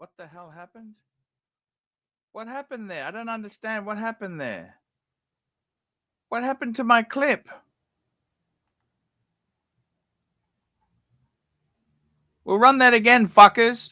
What the hell happened? What happened there? I don't understand what happened there. What happened to my clip? We'll run that again, fuckers.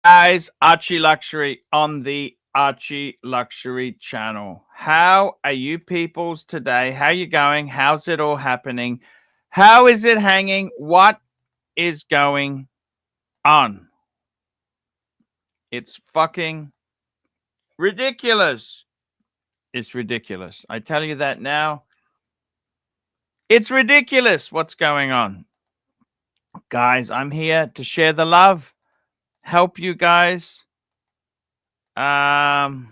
Guys, Archie Luxury on the Archie Luxury channel. How are you peoples today? How you going? How's it all happening? How is it hanging? What is going on? It's fucking ridiculous. It's ridiculous. I tell you that now. It's ridiculous what's going on. Guys, I'm here to share the love. Help you guys. And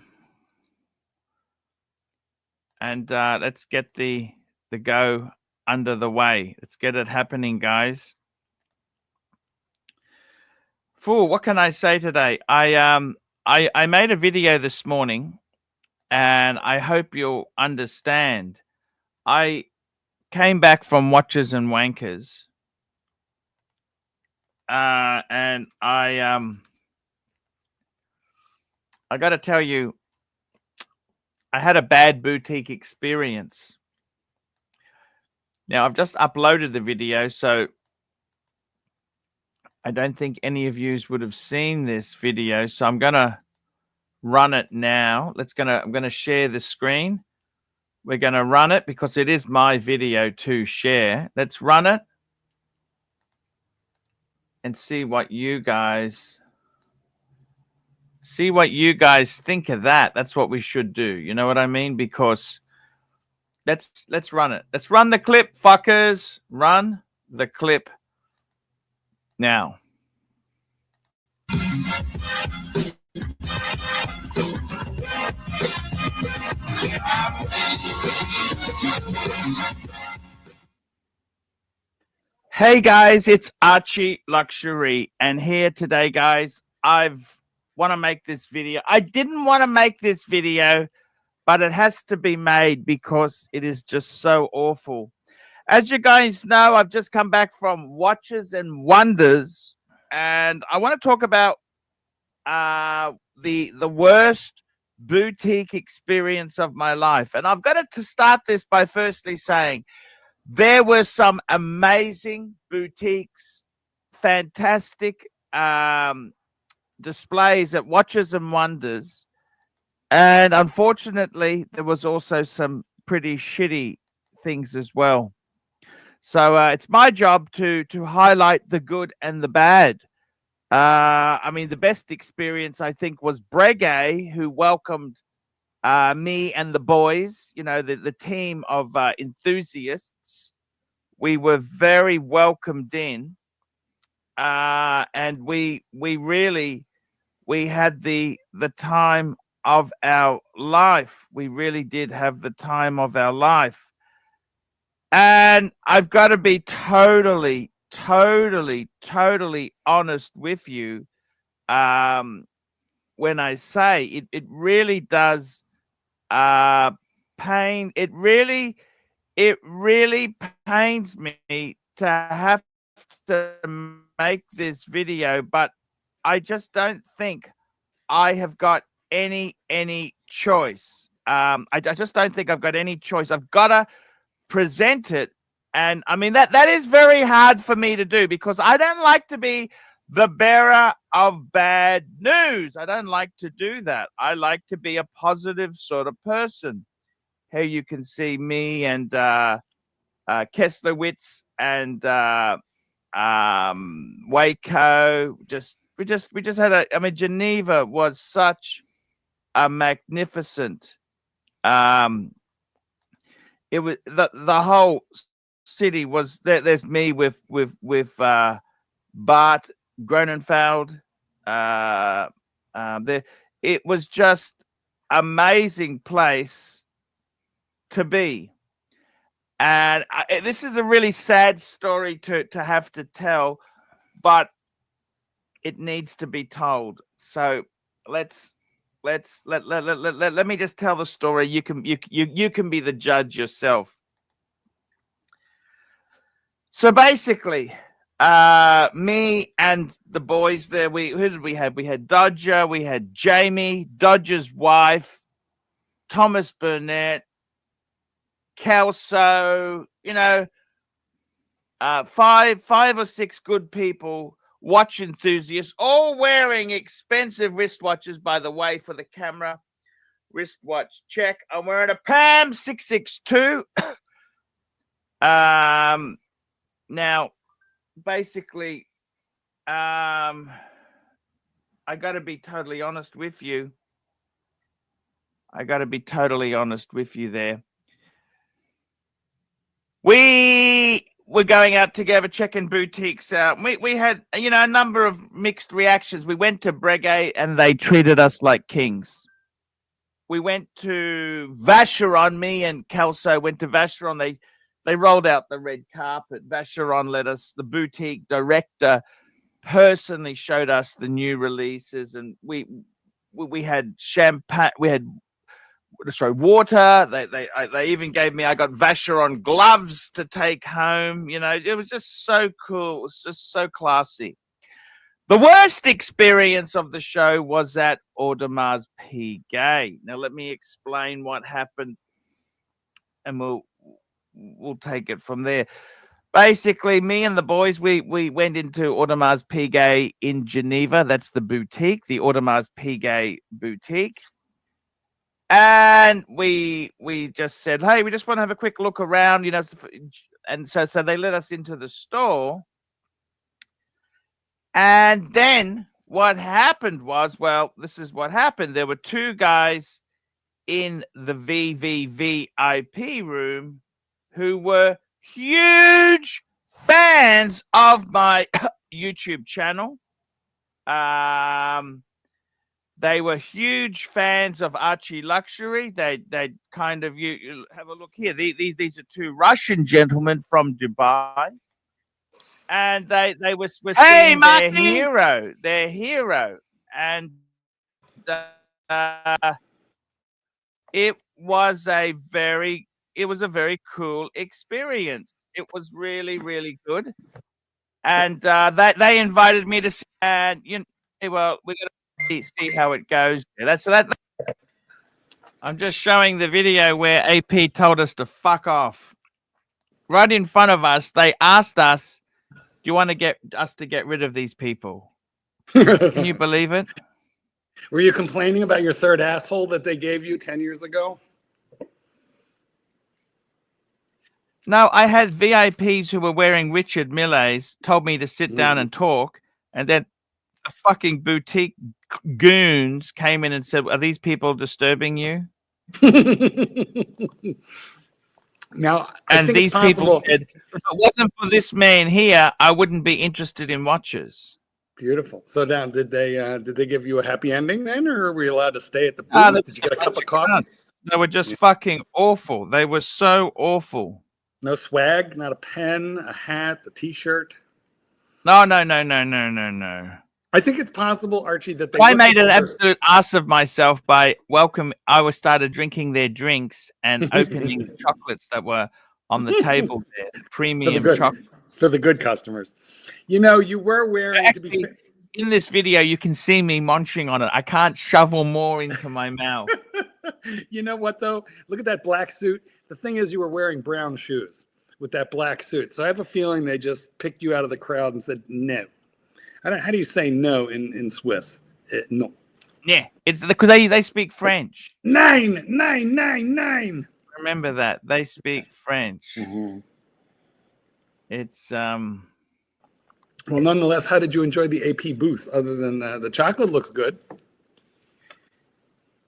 let's get the go under the way. Let's get it happening, guys. Fool, what can I say today? I made a video this morning, and I hope you'll understand. I came back from Watchers and Wankers. And I got to tell you, I had a bad boutique experience. Now, I've just uploaded the video, so I don't think any of you would have seen this video. So I'm going to run it now. I'm going to share the screen. We're going to run it because it is my video to share. Let's run it and see what you guys think of that. That's what we should do. You know what I mean? Because let's run it. Let's run the clip, fuckers. Run the clip now. Hey guys, it's Archie Luxury, and here today, guys, I want to make this video. I didn't want to make this video, but it has to be made because it is just so awful. As you guys know, I've just come back from Watches and Wonders, and I want to talk about the worst boutique experience of my life. And I've got to start this by firstly saying there were some amazing boutiques, fantastic displays at Watches and Wonders, and unfortunately there was also some pretty shitty things as well. So it's my job to highlight the good and the bad. I mean, the best experience I think was Breguet, who welcomed me and the boys, you know, the team of enthusiasts. We were very welcomed in, and we had the time of our life. We really did have the time of our life. And I've got to be totally honest with you when I say it really does pain. It really pains me to have to make this video, but I just don't think I have got any choice. I just don't think I've got any choice. I've got to present it. And I mean, that is very hard for me to do because I don't like to be the bearer of bad news. I don't like to do that. I like to be a positive sort of person. Here you can see me and Kesslowitz and Waco just had a. I mean, Geneva was such a magnificent. It was the whole city was there. There's me with Bart Gronenfeld. There, it was just amazing place to be. And this is a really sad story to have to tell, but it needs to be told. So let me just tell the story. You can be the judge yourself. So basically, me and the boys there, who did we have? We had Dodger, we had Jamie, Dodger's wife, Thomas Burnett, Kelso, five or six good people, watch enthusiasts, all wearing expensive wristwatches, by the way, for the camera. Wristwatch check. I'm wearing a PAM 662. Now, basically, I got to be totally honest with you. There. We were going out together, checking boutiques out. We had, a number of mixed reactions. We went to Breguet and they treated us like kings. We went to Vacheron. Me and Kelso went to Vacheron. They rolled out the red carpet. Vacheron the boutique director personally showed us the new releases, and we had champagne. We had water. They even gave me. I got Vacheron gloves to take home. It was just so cool. It was just so classy. The worst experience of the show was at Audemars Piguet. Now let me explain what happened, and we'll take it from there. Basically, me and the boys, we went into Audemars Piguet in Geneva. That's the boutique, the Audemars Piguet boutique. And we just said, hey, we just want to have a quick look around, and so they let us into the store. And then what happened was, this is what happened. There were two guys in the VVVIP room who were huge fans of my YouTube channel. They were huge fans of Archie Luxury. They kind of, you have a look here. These are two Russian gentlemen from Dubai, and they were seeing their hero, and it was a very cool experience. It was really, really good, and they invited me to see, and we're gonna see how it goes. I'm just showing the video where AP told us to fuck off. Right in front of us, they asked us, "Do you want to get rid of these people?" Can you believe it? Were you complaining about your third asshole that they gave you 10 years ago? No, I had VIPs who were wearing Richard Milles told me to sit down and talk, and then the fucking boutique goons came in and said, "Are these people disturbing you?" Now, and these people said, "If it wasn't for this man here, I wouldn't be interested in watches." Beautiful. So now, did they give you a happy ending then, or were you allowed to stay at the booth? Did you get a cup of coffee? They were just fucking awful. They were so awful. No swag, not a pen, a hat, a t-shirt. No. I think it's possible, Archie, that I made an absolute ass of myself by started drinking their drinks and opening the chocolates that were on the table there, premium chocolate. For the good customers. You were wearing... Actually, in this video, you can see me munching on it. I can't shovel more into my mouth. You know what, though? Look at that black suit. The thing is, you were wearing brown shoes with that black suit. So I have a feeling they just picked you out of the crowd and said, no. How do you say no in Swiss? No. Yeah, it's because they speak French. Nine. Remember that. They speak French. Mm-hmm. It's Well, nonetheless, how did you enjoy the AP booth? Other than the chocolate looks good.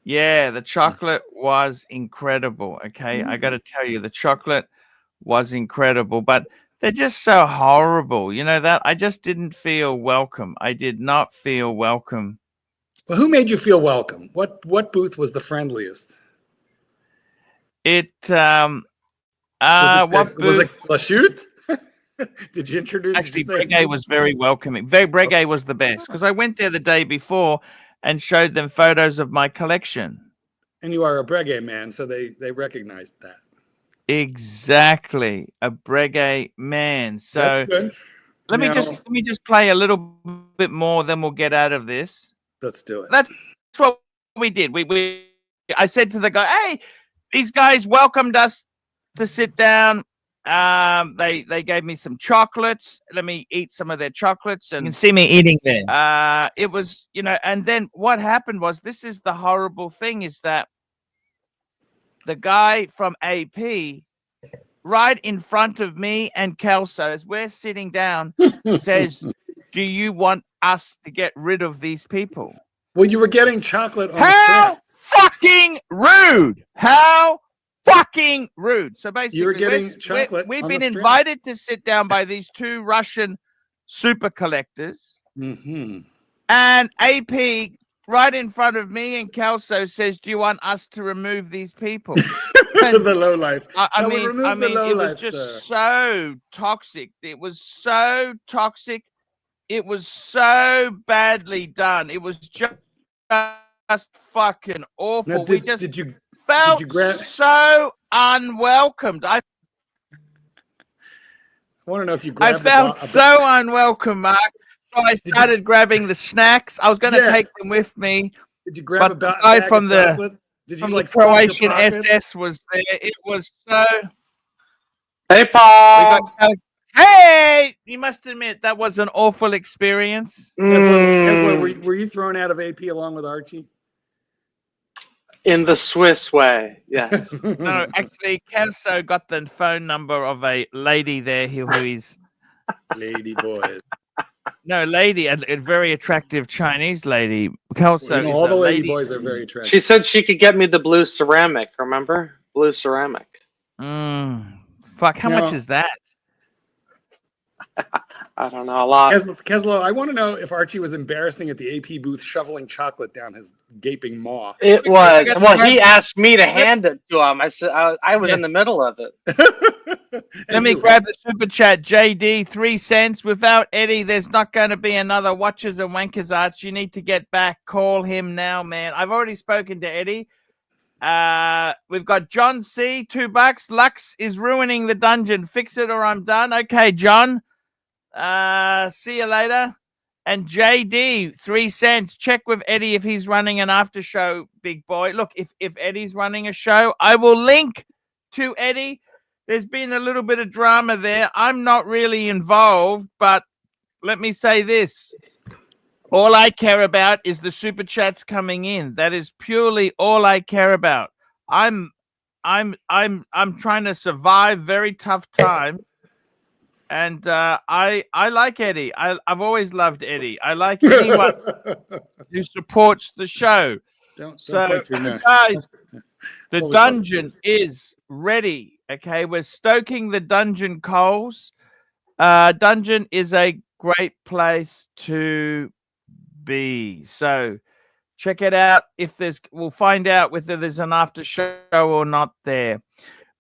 Yeah, the chocolate was incredible. Okay, I got to tell you, the chocolate was incredible, but they're just so horrible. You know that? I just didn't feel welcome. I did not feel welcome. Well, who made you feel welcome? What booth was the friendliest? It Was booth? it La Chute? Did you introduce? Actually, Breguet was very welcoming. Breguet was the best because I went there the day before and showed them photos of my collection. And you are a Breguet man, so they recognized that. Exactly, a Breguet man. So that's good. let me just play a little bit more, then we'll get out of this. Let's do it. That's what we did. I said to the guy, "Hey, these guys welcomed us to sit down. They gave me some chocolates. Let me eat some of their chocolates, and you can see me eating there. It was, and then what happened was, this is the horrible thing, is that the guy from AP, right in front of me and Kelso, as we're sitting down, says, "Do you want us to get rid of these people?" Well, you were getting chocolate on How fucking rude! How fucking rude! So basically, you were getting chocolate. We've been invited to sit down by these two Russian super collectors, and AP right in front of me and Kelso says, "Do you want us to remove these people?" The low life. I mean, it was just so toxic. It was so toxic. It was so badly done. It was just fucking awful. Now, did you felt so unwelcomed. I want to know if you grabbed. I felt so unwelcome, Mark. So I started grabbing the snacks. I was going to take them with me. Did you grab a guy from the Croatian SS was there? It was so. Hey, Paul. Hey, you must admit that was an awful experience. Kesler, were you thrown out of AP along with Archie? In the Swiss way, yes. No, actually, Kelso got the phone number of a lady there who is lady boy. No, lady, a very attractive Chinese lady. Kelso, all the lady boys are very attractive. She said she could get me the blue ceramic. Remember, blue ceramic. Fuck, how much is that? I don't know, a lot. Keslo, I want to know if Archie was embarrassing at the AP booth, shoveling chocolate down his gaping maw. It was. Well, he asked me to hand it to him. I said I was in the middle of it. Let me grab the super chat. JD, 3 cents. Without Eddie, there's not going to be another Watchers and Wankers Arch. You need to get back. Call him now, man. I've already spoken to Eddie. We've got John C, $2. Lux is ruining the dungeon. Fix it or I'm done. Okay, John. See you later. And JD, 3 cents. Check with Eddie if he's running an after show, big boy. Look, if Eddie's running a show, I will link to Eddie. There's been a little bit of drama there. I'm not really involved, but let me say this. All I care about is the super chats coming in. That is purely all I care about. I'm trying to survive very tough time. And I like Eddie. I've always loved Eddie. I like anyone who supports the show. So, guys, the dungeon is ready. Okay, we're stoking the dungeon coals. Dungeon is a great place to be. So check it out. We'll find out whether there's an after show or not there.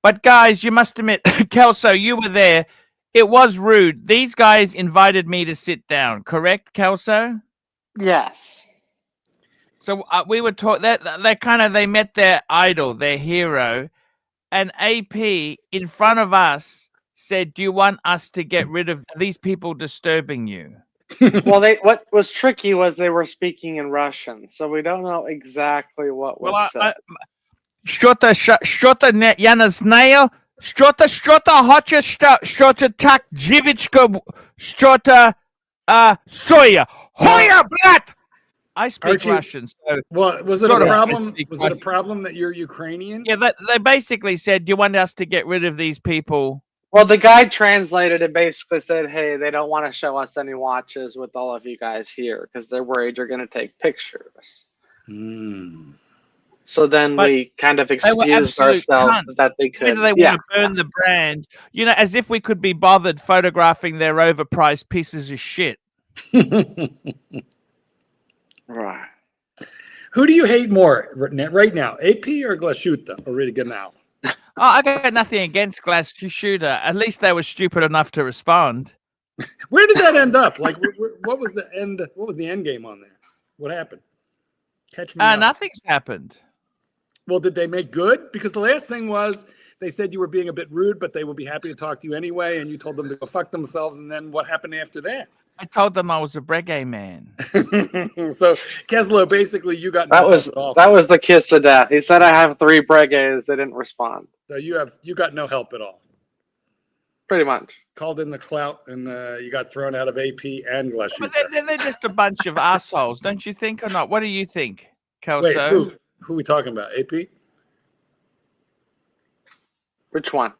But guys, you must admit, Kelso, you were there. It was rude. These guys invited me to sit down, correct, Kelso? Yes. So we were taught that they met their idol, their hero, and AP in front of us said, "Do you want us to get rid of these people disturbing you?" Well, what was tricky was they were speaking in Russian, so we don't know exactly what was said. Что-то я не знаю. Что-то хочет, что-то так, девочка, что-то соя. Hoya, блядь! I speak Archie, Russian. So well, was it a problem? Was it a problem that you're Ukrainian? Yeah, they basically said, "Do you want us to get rid of these people Well, the guy translated it, basically said, hey, they don't want to show us any watches with all of you guys here because they're worried you're going to take pictures. Mm. So then But we kind of they were excused absolute ourselves cunts. that they Why could. do they Yeah. want to burn the brand? You know, as if we could be bothered photographing their overpriced pieces of shit. Right. Who do you hate more right now, AP or Glashuta Original? Oh, I got nothing against Glass Shooter. At least they were stupid enough to respond. Where did that end up? Like, what was the end? What was the end game on there? What happened? Catch me up. Nothing's happened. Well, did they make good? Because the last thing was they said you were being a bit rude, but they would be happy to talk to you anyway, and you told them to go fuck themselves. And then what happened after that? I told them I was a reggae man. So, Keslo, basically, you got That was the kiss of death. He said, I have 3 bregues. They didn't respond. So you got no help at all. Pretty much. Called in the clout, and you got thrown out of AP and Glashuta. But they're just a bunch of assholes, don't you think, or not? What do you think, Kelso? Wait, who are we talking about? AP? Which one?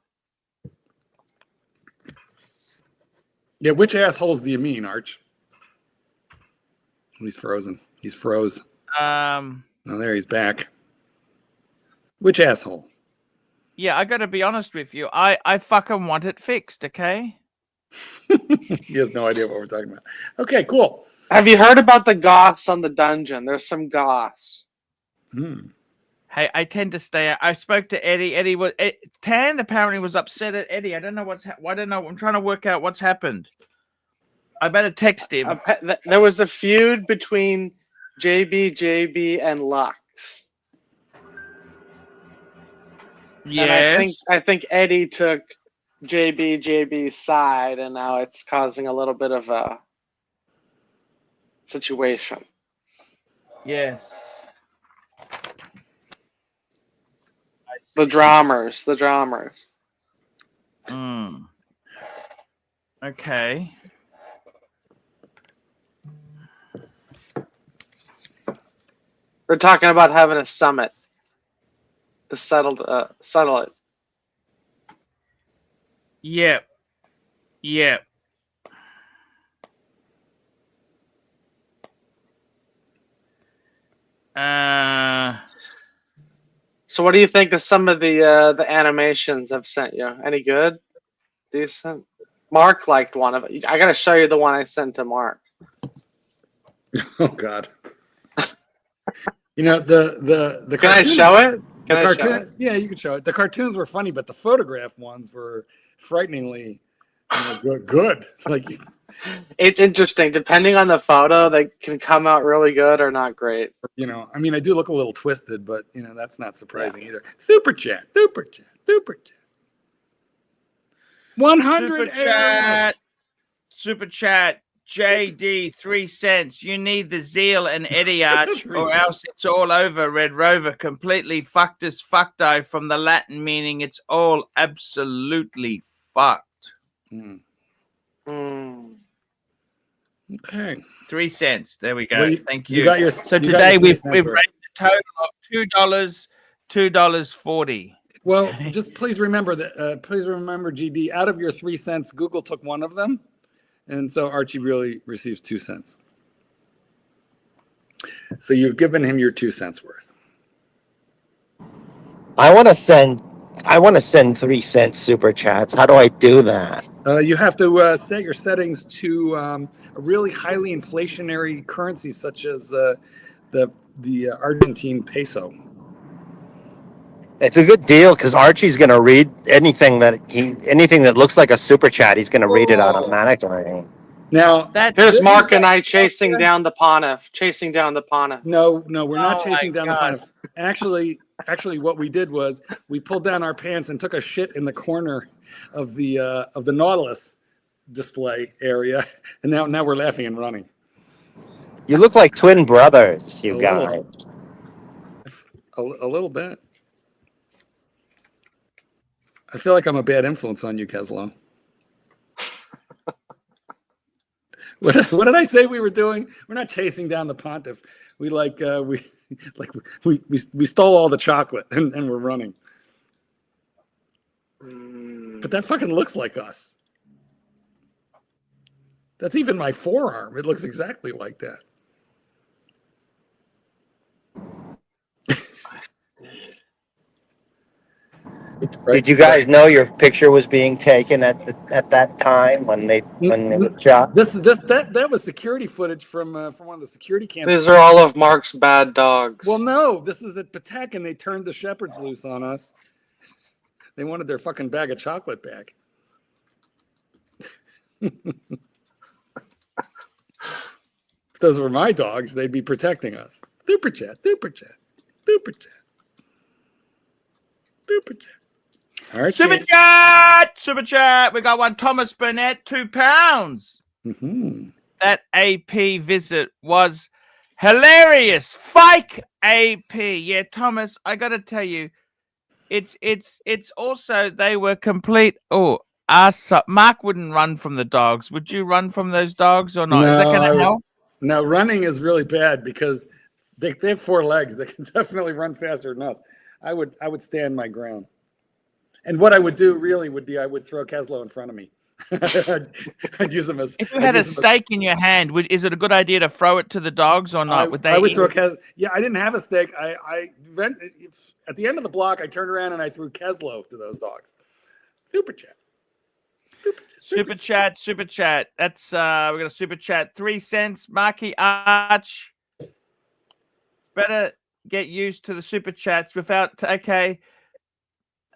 Yeah, which assholes do you mean, Arch? He's frozen. He's froze. Oh, there he's back. Which asshole? Yeah, I got to be honest with you. I fucking want it fixed, okay? He has no idea what we're talking about. Okay, cool. Have you heard about the goss on the dungeon? There's some goss. Hey, I tend to stay. I spoke to Eddie. Eddie was Tan apparently was upset at Eddie. I don't know I don't know. I'm trying to work out what's happened. I better text him. There was a feud between JB, and Lux. Yes. And I think Eddie took JB's side, and now it's causing a little bit of a situation. Yes. The drummers. Okay. They're talking about having a summit to settle it. Yep. So what do you think of some of the animations I've sent you? Any good? Decent? Mark liked one of it. I gotta show you the one I sent to Mark. Oh God. You know the Can I show it? The cartoon, yeah, you can show it. The cartoons were funny, but the photograph ones were frighteningly good. Like, it's interesting. Depending on the photo, they can come out really good or not great. You know, I mean, I do look a little twisted, but you know that's not surprising either. Super chat. 100 Super chat. JD 3 cents. You need the zeal and Eddie Arch, or else it's all over. Red Rover completely fucked as fucked I from the Latin meaning it's all absolutely fucked. Okay. 3 cents. There we go. Well, Thank you. So today we've raised a total of $2.40. Well, just please remember that. Please remember, GD. Out of your 3 cents, Google took one of them. And so Archie really receives 2 cents. So you've given him your 2 cents worth. I want to send 3 cent super chats. How do I do that? You have to set your settings to a really highly inflationary currency, such as the Argentine peso. It's a good deal because Archie's going to read anything that looks like a super chat. He's going to read it automatically. Now, here's Mark and I chasing down the Pana. No, we're not chasing down the Pana. Actually, what we did was we pulled down our pants and took a shit in the corner of the Nautilus display area, and now we're laughing and running. You look like twin brothers, you guys. A little bit. I feel like I'm a bad influence on you, Keslo. What did I say we were doing? We're not chasing down the pontiff. We stole all the chocolate and we're running. But that fucking looks like us. That's even my forearm. It looks exactly like that. Did you guys know your picture was being taken at that time when they were shot? That was security footage from one of the security cams. These are all of Mark's bad dogs. Well, no, this is at Patek, and they turned the shepherds loose on us. They wanted their fucking bag of chocolate back. If those were my dogs, they'd be protecting us. Super chat, super chat, super chat, super chat. Archie. Super chat. We got one. Thomas Burnett, £2. Mm-hmm. That AP visit was hilarious. Fake AP. Yeah, Thomas, I got to tell you, it's also, they were complete. Oh, Mark wouldn't run from the dogs. Would you run from those dogs or not? No, is that going to help? No, running is really bad because they have 4 legs. They can definitely run faster than us. I would stand my ground. And what I would do really would be I would throw Keslow in front of me. I'd use them as. If you had a steak in your hand, is it a good idea to throw it to the dogs or not? I would throw Keslow. Yeah, I didn't have a steak. At the end of the block, I turned around and I threw Keslow to those dogs. Super chat. Super chat. That's we're gonna super chat 3 cents. Marky Arch. Better get used to the super chats without okay.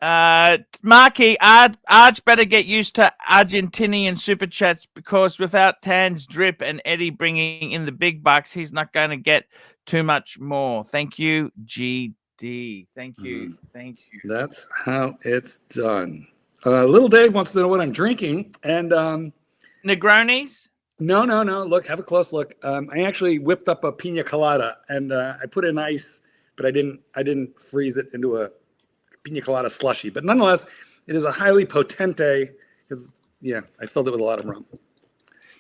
Marky Arch better get used to Argentinian super chats because without Tan's drip and Eddie bringing in the big bucks, he's not going to get too much more. Thank you, GD. Thank you. Thank you. That's how it's done. Little Dave wants to know what I'm drinking, and Negronis. No. Look, have a close look. I actually whipped up a pina colada, and I put in ice, but I didn't freeze it into a pina colada slushy. But nonetheless, it is a highly potente because I filled it with a lot of rum.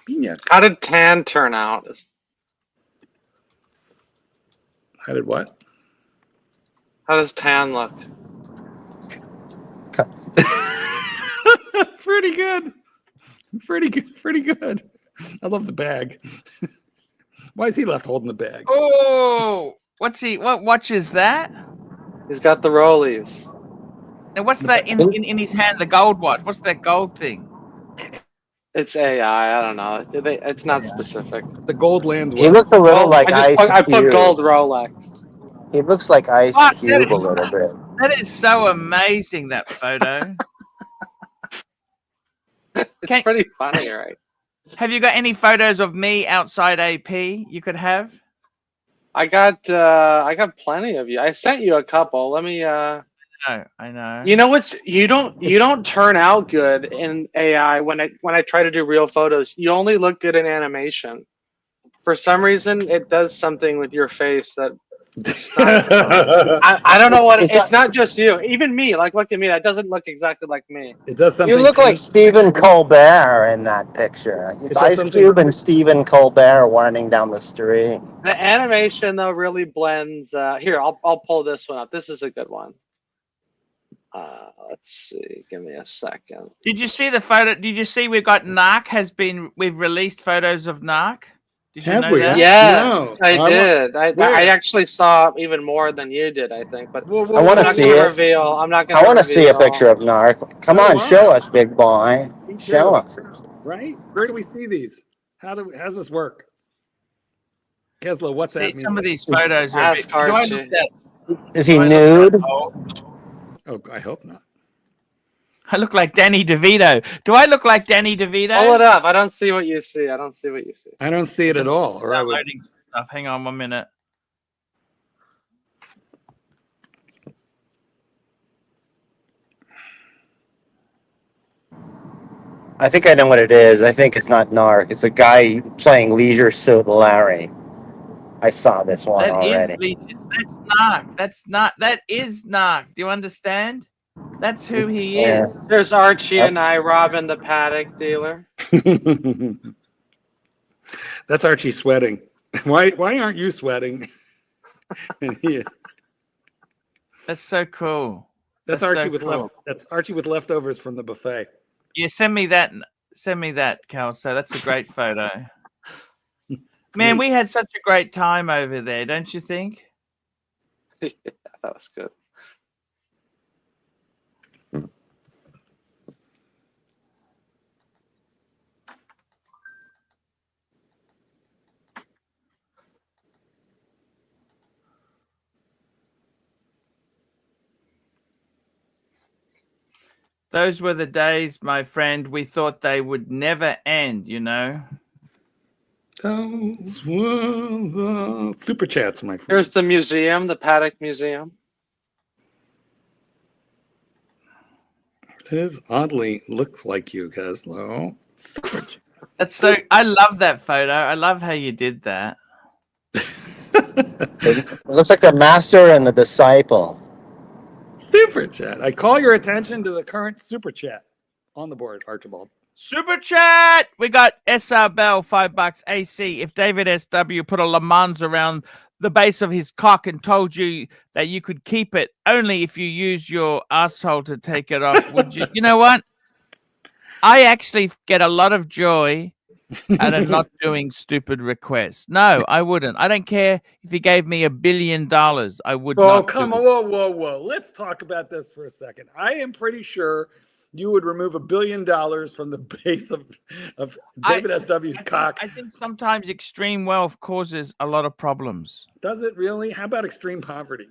Pina. How did Tan turn out? How did what? How does Tan look? Pretty good. Pretty good. I love the bag. Why is he left holding the bag? Oh, what watch is that? He's got the rollies. And what's that in his hand? The gold watch. What's that gold thing? It's AI. I don't know. It's not specific. The gold land. He looks a little like Ice Cube. I put gold Rolex. He looks like Ice Cube a little bit. That is so amazing, that photo. It's pretty funny, right? Have you got any photos of me outside AP you could have? I got plenty of you. I sent you a couple. Let me I know. You know what's you don't turn out good in AI when I try to do real photos. You only look good in animation. For some reason it does something with your face that I don't know what it's not just you. Even me, like look at me, that doesn't look exactly like me. It does something. You look like Stephen Colbert in that picture. It's Ice Cube and Stephen Colbert running down the street. The animation though really blends. Here, I'll pull this one up. This is a good one. Let's see. Give me a second. Did you see the photo? Did you see we've released photos of Narc? Did you know that? Yeah, no. I did. I actually saw even more than you did, I think. But well, I want to see it. I'm not going to. I want to see a picture of Narc. Come on, show us, big boy. Show us. Right? Where do we see these? How's this work? Keslow, what's that mean? Some of these photos are. Is he nude? Oh, I hope not. I look like Danny DeVito. Do I look like Danny DeVito? Pull it up. I don't see what you see. I don't see it at all. Or I would. Stuff. Hang on 1 minute. I think I know what it is. I think it's not Narc. It's a guy playing Leisure Suit Larry. I saw this one already. That's Narc. That is Narc. Do you understand? That's who he is. There's Archie and I robbing the paddock dealer. That's Archie sweating. Why aren't you sweating? That's so cool. That's That's Archie so with cool. That's Archie with leftovers from the buffet. Yeah, send me that. Send me that, Kelso. That's a great photo. Man, we had such a great time over there, don't you think? Yeah, that was good. Those were the days, my friend. We thought they would never end, you know. Those were the super chats, my friend. Here's the museum, the Paddock Museum. It is oddly looks like you, Caslow. That's so. I love that photo. I love how you did that. It looks like the master and the disciple. Super chat. I call your attention to the current super chat on the board, Archibald. Super chat. We got SR Bell, $5 AC. If David SW put a Le Mans around the base of his cock and told you that you could keep it only if you use your asshole to take it off, would you? You know what? I actually get a lot of joy out of not doing stupid requests. No, I wouldn't. I don't care if he gave me $1 billion. I would not. Oh, come on. Whoa, whoa, whoa. Let's talk about this for a second. I am pretty sure you would remove $1 billion from the base of David SW's cock. I think sometimes extreme wealth causes a lot of problems. Does it really? How about extreme poverty?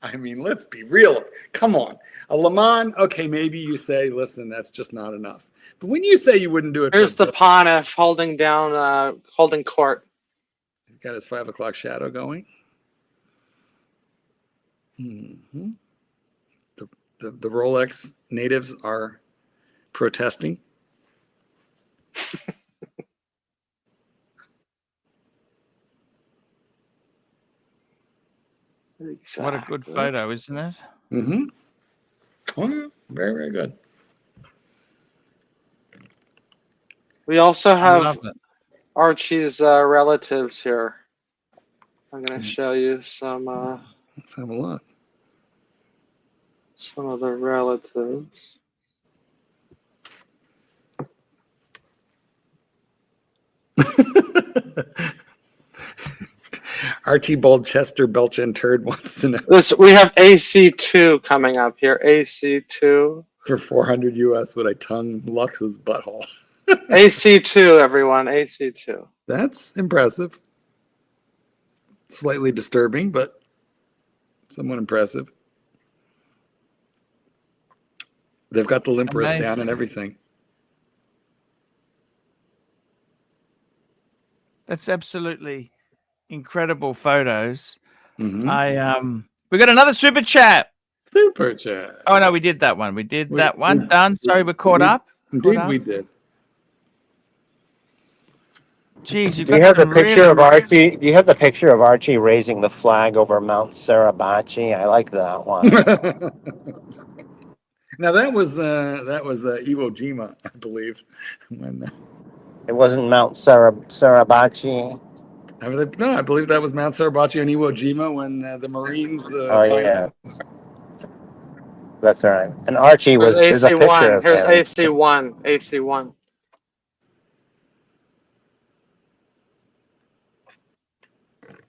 I mean, let's be real. Come on. A Le Mans, okay, maybe you say, listen, that's just not enough. But when you say you wouldn't do it, Here's the Pontiff holding down, holding court. He's got his 5 o'clock shadow going. Mm-hmm. The Rolex natives are protesting. Exactly. What a good photo, isn't it? Mm-hmm. Oh, yeah. Very, very good. We also I have love it. Archie's relatives here. I'm going to show you some. Let's have a look. Some of the relatives. Archibald Chester Belch and Turd wants to know We have AC2 coming up here. AC2. for 400 US would I tongue Lux's butthole? AC2, everyone. AC2. That's impressive. Slightly disturbing, but somewhat impressive. They've got the limp wrist Amazing. down and everything. That's absolutely incredible photos. Mm-hmm. We got another super chat. Super chat. Oh no, we did that one. We did that one. Done. Sorry, we're caught up. Indeed, we did. Jeez, Do you have the picture of Archie? Do you have the picture of Archie raising the flag over Mount Suribachi? I like that one. Now that was Iwo Jima, I believe. When It wasn't Mount Suribachi. no, I believe that was Mount Suribachi and Iwo Jima when the Marines. Oh yeah, that's right. And Archie was. There's There's a picture AC1. of Here's him. AC1. AC1.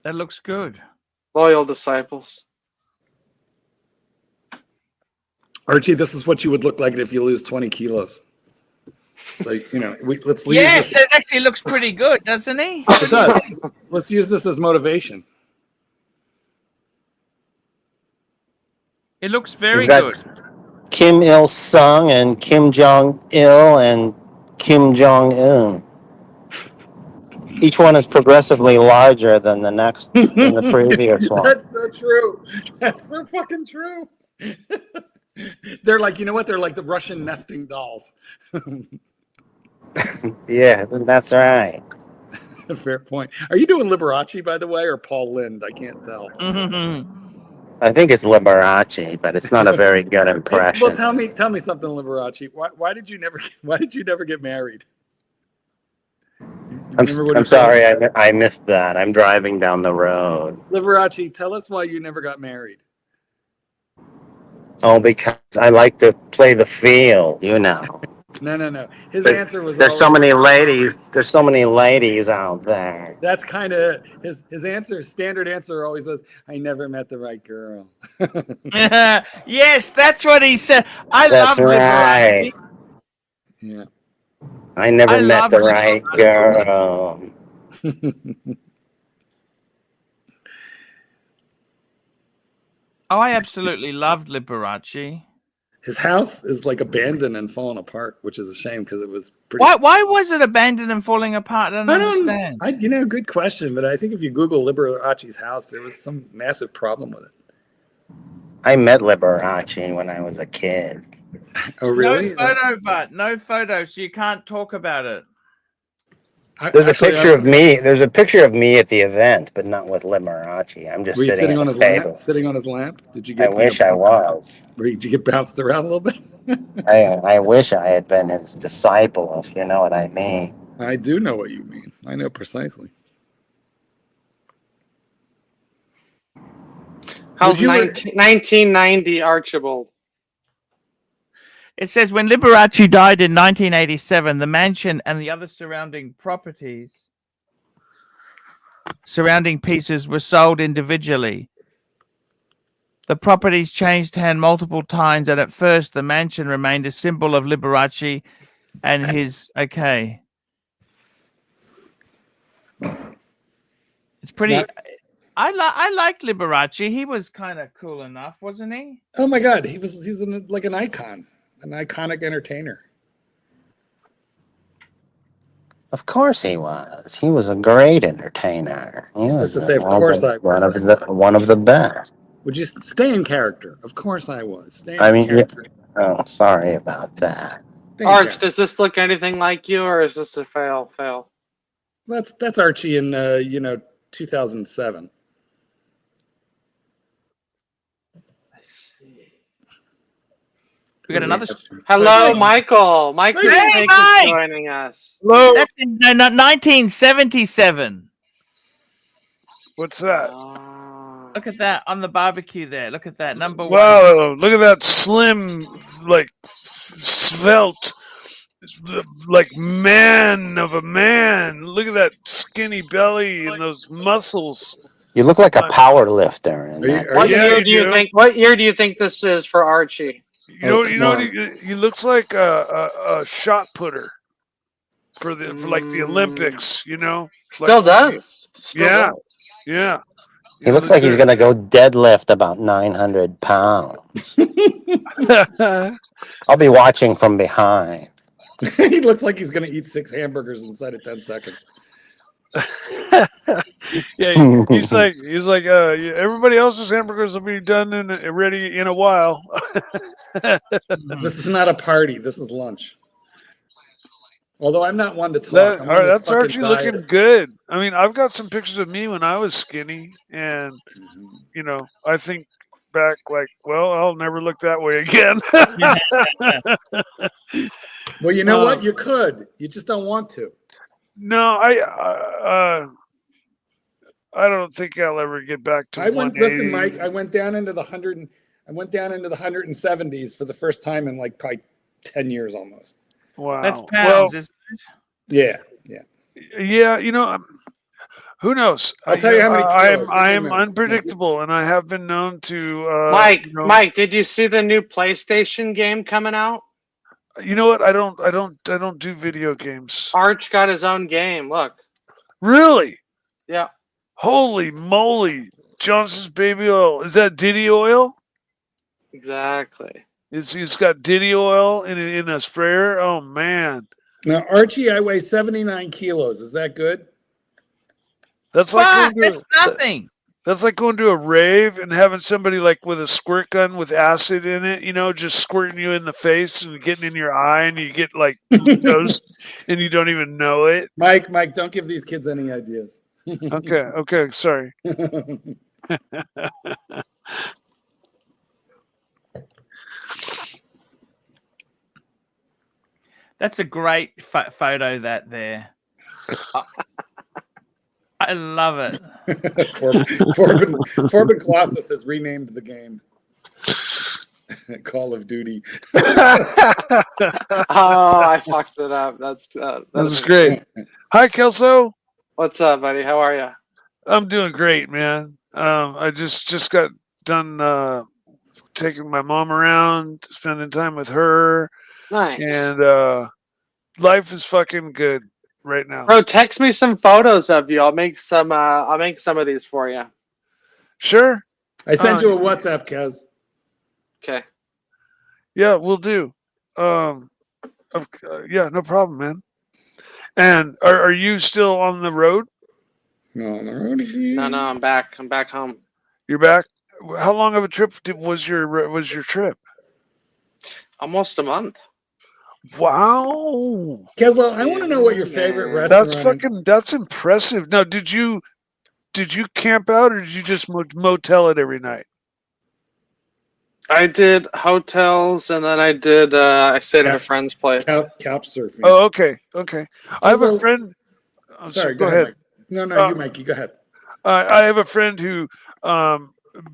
That looks good. Loyal disciples. Archie, this is what you would look like if you lose 20 kilos. So, you know, let's leave Yes, this. it actually looks pretty good, doesn't he? It does. Let's use this as motivation. It looks very You've got good. Kim Il Sung and Kim Jong Il and Kim Jong Un. Each one is progressively larger than the next, than the previous one. That's so true. That's so fucking true. They're like, you know what? They're like the Russian nesting dolls. Yeah, that's right. Fair point. Are you doing Liberace, by the way, or Paul Lind? I can't tell. I think it's Liberace, but it's not a very good impression. Well, tell me something, Liberace. Why did you never get married? I'm sorry, I missed that. I'm driving down the road. Liberace, tell us why you never got married. Oh, because I like to play the field, you know. No. His There- answer was There's so always, many ladies. There's so many ladies out there. that's kind of his answer. Standard answer always was, I never met the right girl. Yes, that's what he said. I That's love right. Liberace. Yeah. I never I met love the right girl. Oh, I absolutely loved Liberace. His house is like abandoned and fallen apart, which is a shame because it was pretty. Why was it abandoned and falling apart? I don't understand. Good question, but I think if you Google Liberace's house, there was some massive problem with it. I met Liberace when I was a kid. Oh, really? No photo, so you can't talk about it. There's a picture of me. There's a picture of me at the event, but not with Liberace. I'm just Were you sitting sitting on at his the table. lap? Sitting on his lap? Did you I get? wish I was. Did you get bounced around a little bit? I wish I had been his disciple, if you know what I mean. I do know what you mean. I know precisely. How's 1990 Archibald? It says when Liberace died in 1987, the mansion and the other surrounding pieces were sold individually. The properties changed hand multiple times, and at first the mansion remained a symbol of Liberace and his It's pretty. I liked Liberace. He was kind of cool enough, wasn't he? Oh my God, he's like an icon, an iconic entertainer. Of course he was. He was a great entertainer. He You're supposed was to say, "Of course I was." one of the best. Would you stay in character? Of course I was. Stay in character. character. Oh, sorry about that. Arch, does this look anything like you, or is this a fail? That's Archie in 2007. I see. We got another. Hello, Michael. Michael Hey, is Mike! joining us. Hello. That's in 1977. What's that? Look at that on the barbecue there. Look at that number one. Wow, look at that slim, like svelte, like man of a man. Look at that skinny belly and those muscles. You look like a power lifter. What year do you think? What year do you think this is for Archie? You know, he looks like a shot putter for like the Olympics. You know, Still does. Yeah. He looks like he's going to go deadlift about 900 pounds. I'll be watching from behind. He looks like he's going to eat 6 hamburgers inside of 10 seconds. Yeah, he's like everybody else's hamburgers will be done and ready in a while. This is not a party. This is lunch. Although I'm not one to talk. That's Archie looking good. I mean, I've got some pictures of me when I was skinny, and I think back like, well, I'll never look that way again. Well, you know what? You could. You just don't want to. No, I don't think I'll ever get back to. Listen, Mike. I went down into the 170s for the first time in like probably 10 years almost. Wow, that's pounds, isn't it? Yeah. Who knows? I'll tell you how many kilos. I am unpredictable, and I have been known to. Mike, did you see the new PlayStation game coming out? You know what? I don't do video games. Arch got his own game. Look. Really? Yeah. Holy moly! Johnson's baby oil. Is that Diddy oil? Exactly. It's got Diddy oil in a sprayer. Oh man. Now, Archie, I weigh 79 kilos. Is that good? That's like that's nothing. That's like going to a rave and having somebody like with a squirt gun with acid in it, just squirting you in the face and getting in your eye, and you get like ghost and you don't even know it. Mike, don't give these kids any ideas. Okay, sorry. That's a great photo there. I love it. Forbin Colossus has renamed the game. Call of Duty. Oh, I fucked it up. That's great. Hi, Kelso. What's up, buddy? How are you? I'm doing great, man. I just got done taking my mom around, spending time with her, Nice. and life is fucking good right now. Bro, text me some photos of you. I'll make some of these for you. Sure. I sent you a WhatsApp, Kez. Okay. Yeah, we'll do. Yeah, no problem, man. And are you still on the road? No, on the road again. No, I'm back. I'm back home. You're back. How long of a trip was your trip? Almost a month. Wow, Keslo, I want to know what your favorite restaurant. that's impressive. Now, did you camp out or did you just motel it every night? I did hotels, and then I stayed at a friend's place. Couch surfing. Oh, okay. I have a friend. Sorry, go ahead. Mike. No, you, Mikey. Go ahead. I have a friend who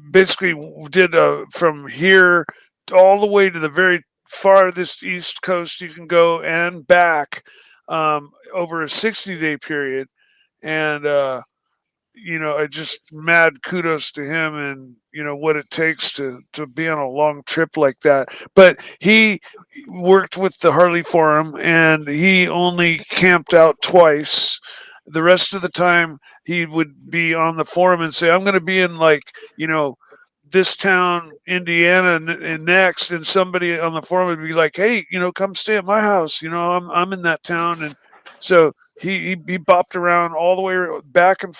basically did from here all the way to the very farthest east coast you can go and back over a 60-day period, and I just mad kudos to him and what it takes to be on a long trip like that. But he worked with the Harley Forum and he only camped out twice. The rest of the time he would be on the forum and say, I'm going to be in this town, Indiana, and next, and somebody on the forum would be like, hey, come stay at my house. I'm in that town. And so he bopped around all the way back and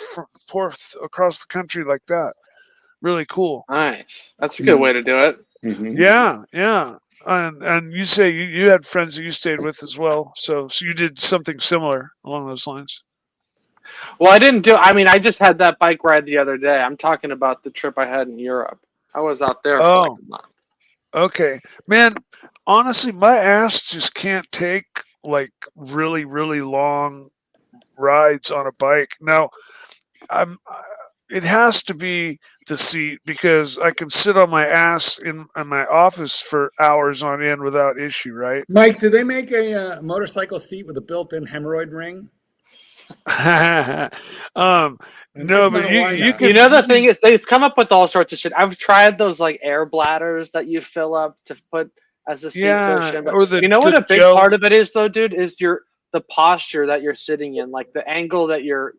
forth across the country like that. Really cool. Nice. That's a good way to do it. Mm-hmm. Yeah. And you say you had friends that you stayed with as well. So you did something similar along those lines. Well, I just had that bike ride the other day. I'm talking about the trip I had in Europe. I was out there for like a month. Okay. Man, honestly, my ass just can't take like really, really long rides on a bike. Now, it has to be the seat because I can sit on my ass in my office for hours on end without issue, right? Mike, do they make a motorcycle seat with a built-in hemorrhoid ring? No, but you can. The thing is, they've come up with all sorts of shit. I've tried those like air bladders that you fill up to put as a seat cushion. But what a big part of it is, though, dude, is the posture that you're sitting in, like the angle that your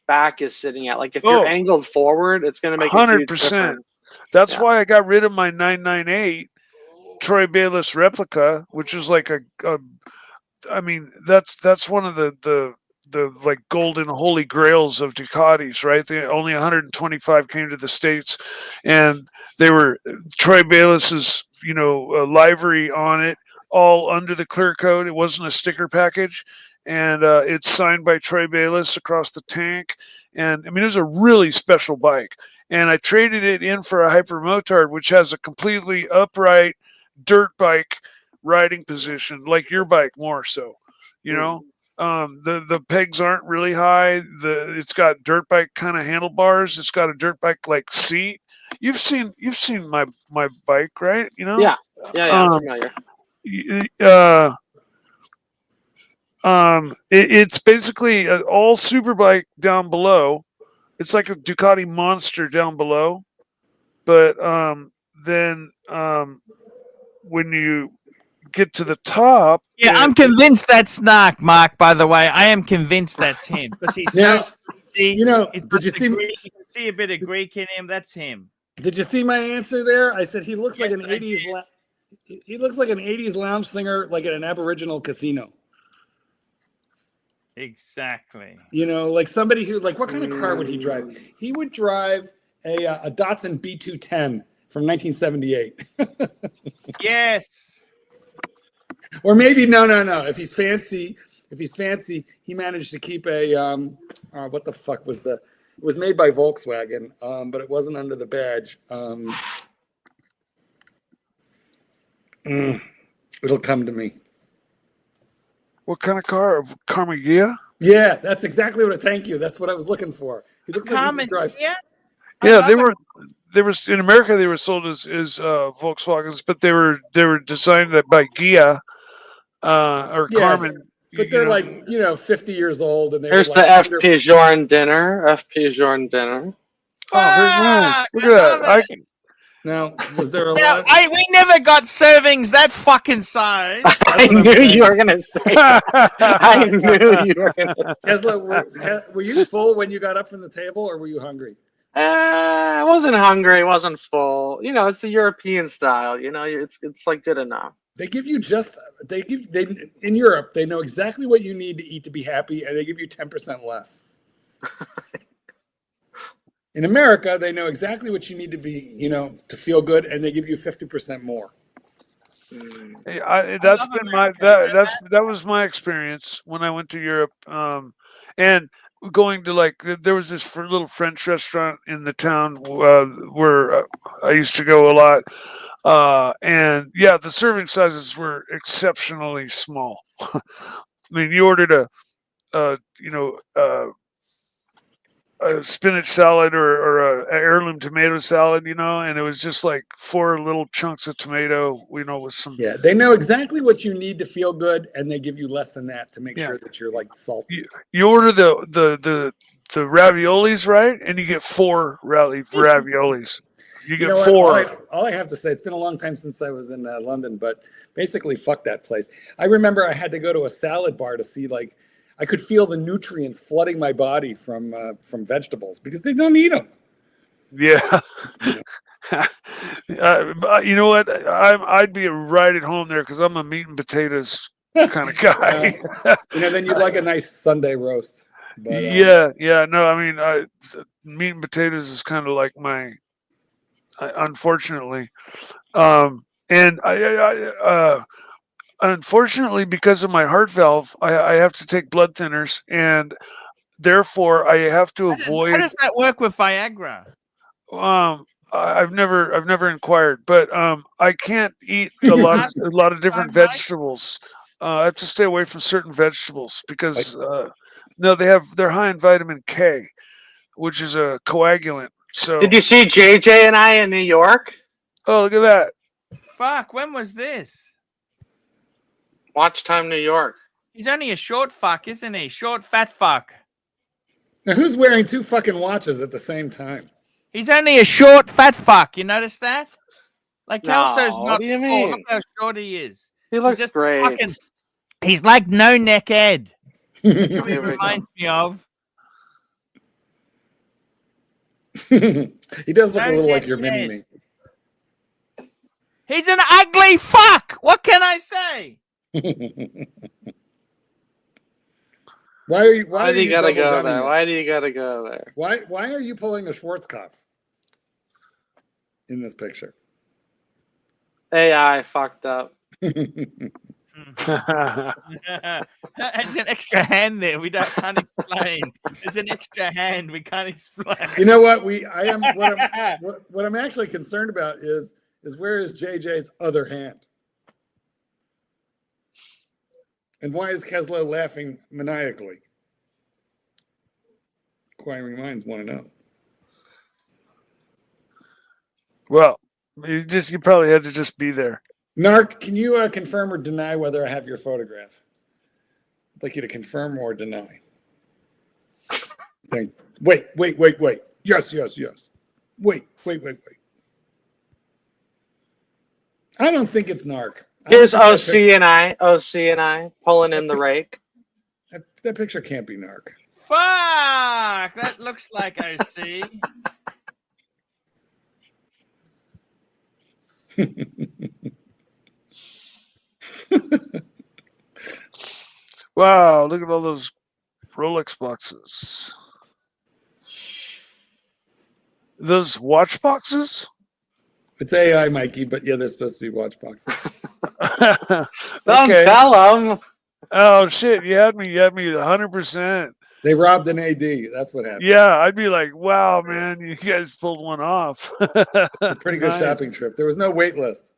back is sitting at. Like if you're angled forward, it's going to make 100%. That's why I got rid of my 998 Troy Bayliss replica, which is like that's one of the like golden holy grails of Ducatis, right? Only 125 came to the States, and they were Troy Bayliss's, livery on it, all under the clear coat. It wasn't a sticker package, and it's signed by Troy Bayliss across the tank. And it was a really special bike. And I traded it in for a Hypermotard, which has a completely upright dirt bike riding position, like your bike more so, The pegs aren't really high. It's got dirt bike kind of handlebars. It's got a dirt bike like seat. You've seen my bike, right? Yeah, I'm familiar. It's basically an all super bike down below. It's like a Ducati monster down below, but then when you get to the top. Yeah, I'm convinced that's Narc, Mark, by the way. I am convinced that's him. Because he's you can see a bit of Greek in him. That's him. Did you see my answer there? I said he looks like an 80s he looks like an 80s lounge singer, like at an Aboriginal casino. Exactly. Like somebody who, like, what kind of car would he drive? He would drive a Datsun B210 from 1978. Yes. Or maybe no. If he's fancy, he managed to keep a what the fuck was it was made by Volkswagen, but it wasn't under the badge. It'll come to me. What kind of car? Carmagia? Yeah, that's exactly what. Thank you. That's what I was looking for. He looks like he could drive. Yeah, they were in America. They were sold as Volkswagens, but they were designed by Gia or Carmen. But they're like 50 years old, and they Here's were the like FP Journe dinner. FP Journe dinner. Oh, very nice. Fuck, Look I at love that. it. Now, was there a Now, lot? we never got servings that fucking size. I knew you were gonna say that. I knew you were gonna say Tesla, were you full when you got up from the table, or were you hungry? I wasn't hungry. Wasn't full. It's the European style. It's like good enough. They give you in Europe, they know exactly what you need to eat to be happy, and they give you 10% less. In America, they know exactly what you need to be, to feel good, and they give you 50% more. That's been that was my experience when I went to Europe, and going to there was this little French restaurant in the town where I used to go a lot, and yeah, the serving sizes were exceptionally small. I mean, you ordered a spinach salad or a heirloom tomato salad, and it was just like 4 little chunks of tomato, with some. Yeah, they know exactly what you need to feel good, and they give you less than that to make sure that you're like salty. You order the raviolis, right, and you get 4 raviolis. You get 4. All I have to say, it's been a long time since I was in London, but basically, fuck that place. I remember I had to go to a salad bar to see I could feel the nutrients flooding my body from vegetables because they don't eat them. Yeah. You know what? I'd be right at home there because I'm a meat and potatoes kind of guy. Then you'd like a nice Sunday roast. But, yeah. No, I mean, meat and potatoes is kind of like my, unfortunately, and I unfortunately, because of my heart valve, I have to take blood thinners, and therefore I have to avoid. How does that work with Viagra? I've never inquired, but I can't eat a lot of different vegetables. I have to stay away from certain vegetables because no, they're high in vitamin K, which is a coagulant. So did you see JJ and I in New York? Oh, look at that! Fuck, when was this? Watch Time New York. He's only a short fuck, isn't he? Short fat fuck. Now who's wearing 2 fucking watches at the same time? He's only a short fat fuck. You notice that? Like Kelso's not. What do you mean? Look how short he is. He looks great. He's like no neck Ed. That's what he reminds me of. He does look a little like your mini me. He's an ugly fuck. What can I say? Why do you gotta go there? Why do you gotta go there? Why are you pulling a Schwarzkopf in this picture? AI fucked up. There's an extra hand there. We can't explain. There's an extra hand. We can't explain. You know what? What I'm actually concerned about is where is JJ's other hand? And why is Keslow laughing maniacally? Inquiring minds want to know. Well, you probably had to just be there. Narc, can you confirm or deny whether I have your photograph? I'd like you to confirm or deny. Wait. Yes. Wait. I don't think it's Narc. Here's OC and I pulling in the rake. That picture can't be Narc. Fuck! That looks like OC. Wow, look at all those Rolex boxes. Those watch boxes? It's AI, Mikey, but yeah, they're supposed to be watch boxes. Don't tell them. Oh shit! You had me 100%. They robbed an AD. That's what happened. Yeah, I'd be like, "Wow, man, you guys pulled one off." It's a pretty good shopping trip. There was no wait list.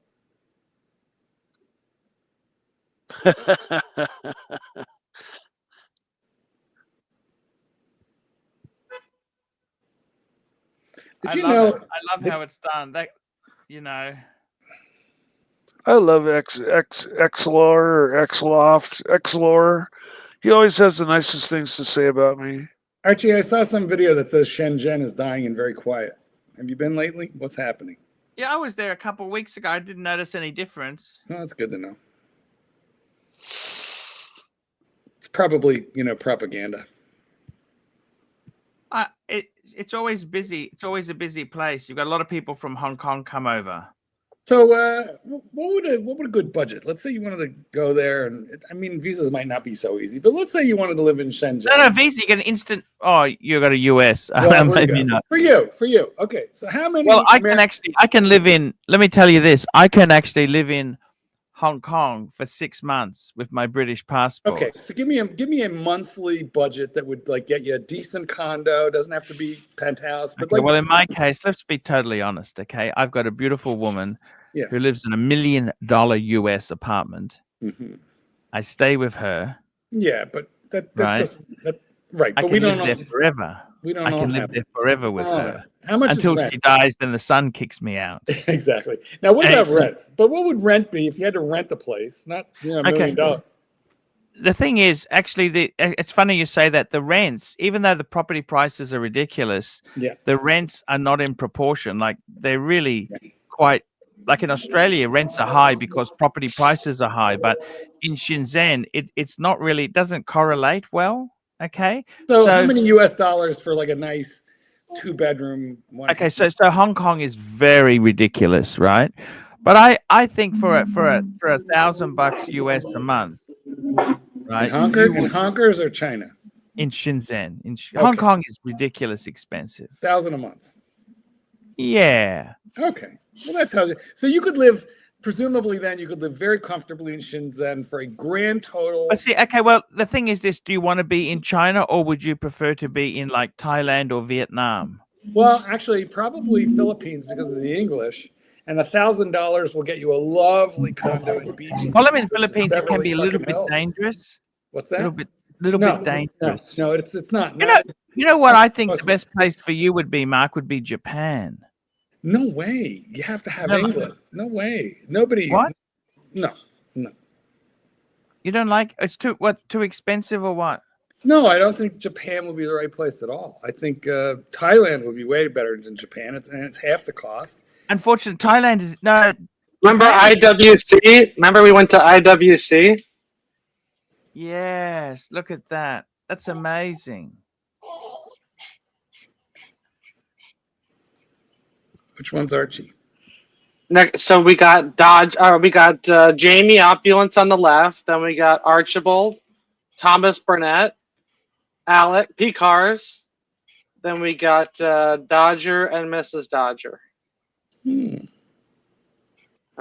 Did you know? I love how it's done. That, you know. I love Xlor or Xloft, Xlor. He always has the nicest things to say about me. Archie, I saw some video that says Shenzhen is dying and very quiet. Have you been lately? What's happening? Yeah, I was there a couple of weeks ago. I didn't notice any difference. Oh, that's good to know. It's probably, propaganda. It's always busy. It's always a busy place. You've got a lot of people from Hong Kong come over. So, what would a good budget? Let's say you wanted to go there, and I mean, visas might not be so easy, but let's say you wanted to live in Shenzhen. No, visa. You get an instant. Oh, you got a US. Well, maybe not. For you. Okay, so how many? Well, I can live in. Let me tell you this. I can actually live in Hong Kong for 6 months with my British passport. Okay, so give me a monthly budget that would get you a decent condo. Doesn't have to be penthouse, but well, in my case, let's be totally honest. Okay, I've got a beautiful woman who lives in $1 million US apartment. Mm-hmm. I stay with her. Yeah, but that right. Right, but I can live there forever. I can live there forever with her. How much until is rent? she dies? Then the sun kicks me out. Exactly. Now, what about rent? But what would rent be if you had to rent the place? Not $1 million. The thing is, actually, it's funny you say that. The rents, even though the property prices are ridiculous, the rents are not in proportion. Like they're really quite. Like in Australia, rents are high because property prices are high, but in Shenzhen, it's not really. It doesn't correlate well. Okay. So how many US dollars for like a nice 2-bedroom? Okay, so Hong Kong is very ridiculous, right? But I think for $1,000 US a month, right? In Honkers or China? In Shenzhen, Hong Kong is ridiculous expensive. $1,000 a month. Yeah. Okay. Well, that tells you. So you could live. Presumably, then you could live very comfortably in Shenzhen for a grand total. But see, okay, well, the thing is this: do you want to be in China, or would you prefer to be in like Thailand or Vietnam? Well, actually, probably Philippines because of the English. And $1,000 will get you a lovely condo and beach. Well, I mean, Philippines it can be a little bit dangerous. What's that? A little bit dangerous. No, it's not. You know what I think the best place for you would be, Mark, would be Japan. No way. You have to have England. No way. Nobody. What? No. You don't like it's too expensive or what? No, I don't think Japan would be the right place at all. I think Thailand would be way better than Japan. It's half the cost. Unfortunately, Thailand is no. Remember IWC? Remember we went to IWC? Yes, look at that. That's amazing. Which one's Archie? Next, so we got Jamie Opulence on the left. Then we got Archibald, Thomas Burnett, Alec P. Cars. Then we got Dodger and Mrs. Dodger. And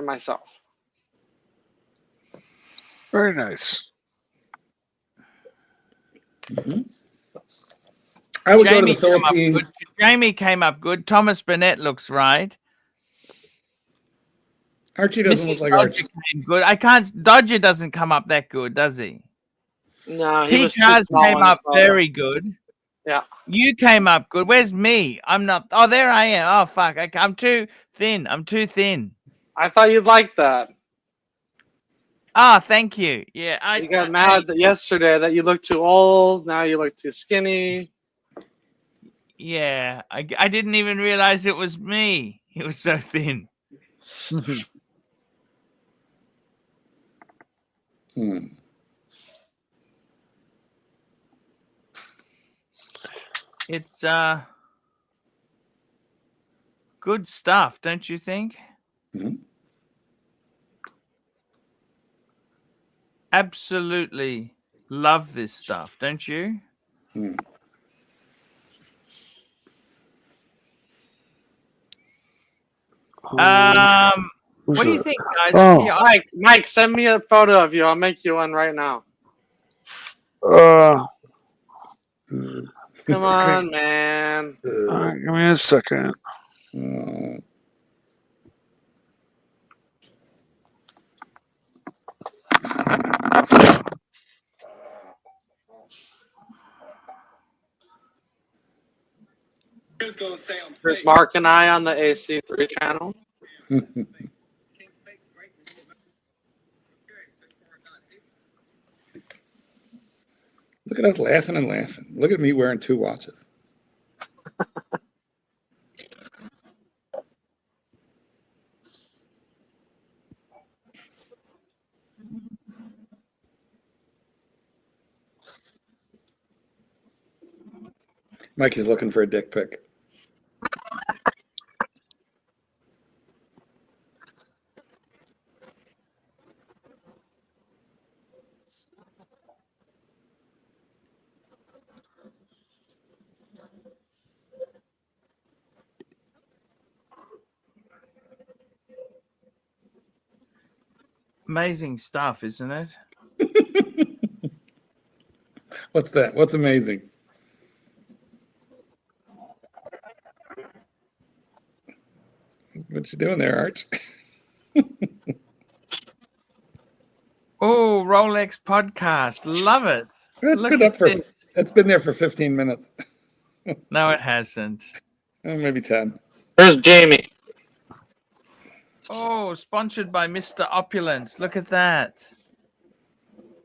myself. Very nice. Mm-hmm. I would go to the Philippines. Jamie came up good. Thomas Burnett looks right. Archie doesn't look like Archie. Came good. Dodger doesn't come up that good, does he? No, Pete Cars came up very good. Yeah. You came up good. Where's me? I'm not. Oh, there I am. Oh, fuck. I'm too thin. I thought you'd like that. Ah, thank you. Yeah. You got mad yesterday that you look too old. Now you look too skinny. Yeah. I didn't even realize it was me. It was so thin. It's good stuff, don't you think? Mm-hmm. Absolutely love this stuff, don't you? Mm. What do you think, guys? Oh. Mike, send me a photo of you. I'll make you one right now. Come on, man. Give me a second. There's Mark and I on the AC3 channel. Look at us laughing and laughing. Look at me wearing 2 watches. Mikey's looking for a dick pic. Amazing stuff, isn't it? What's that? What's amazing? What you doing there, Arch? Oh, Rolex podcast. Love it. It's been there for 15 minutes. No, it hasn't. Maybe 10. There's Jamie. Oh, sponsored by Mr. Opulence. Look at that.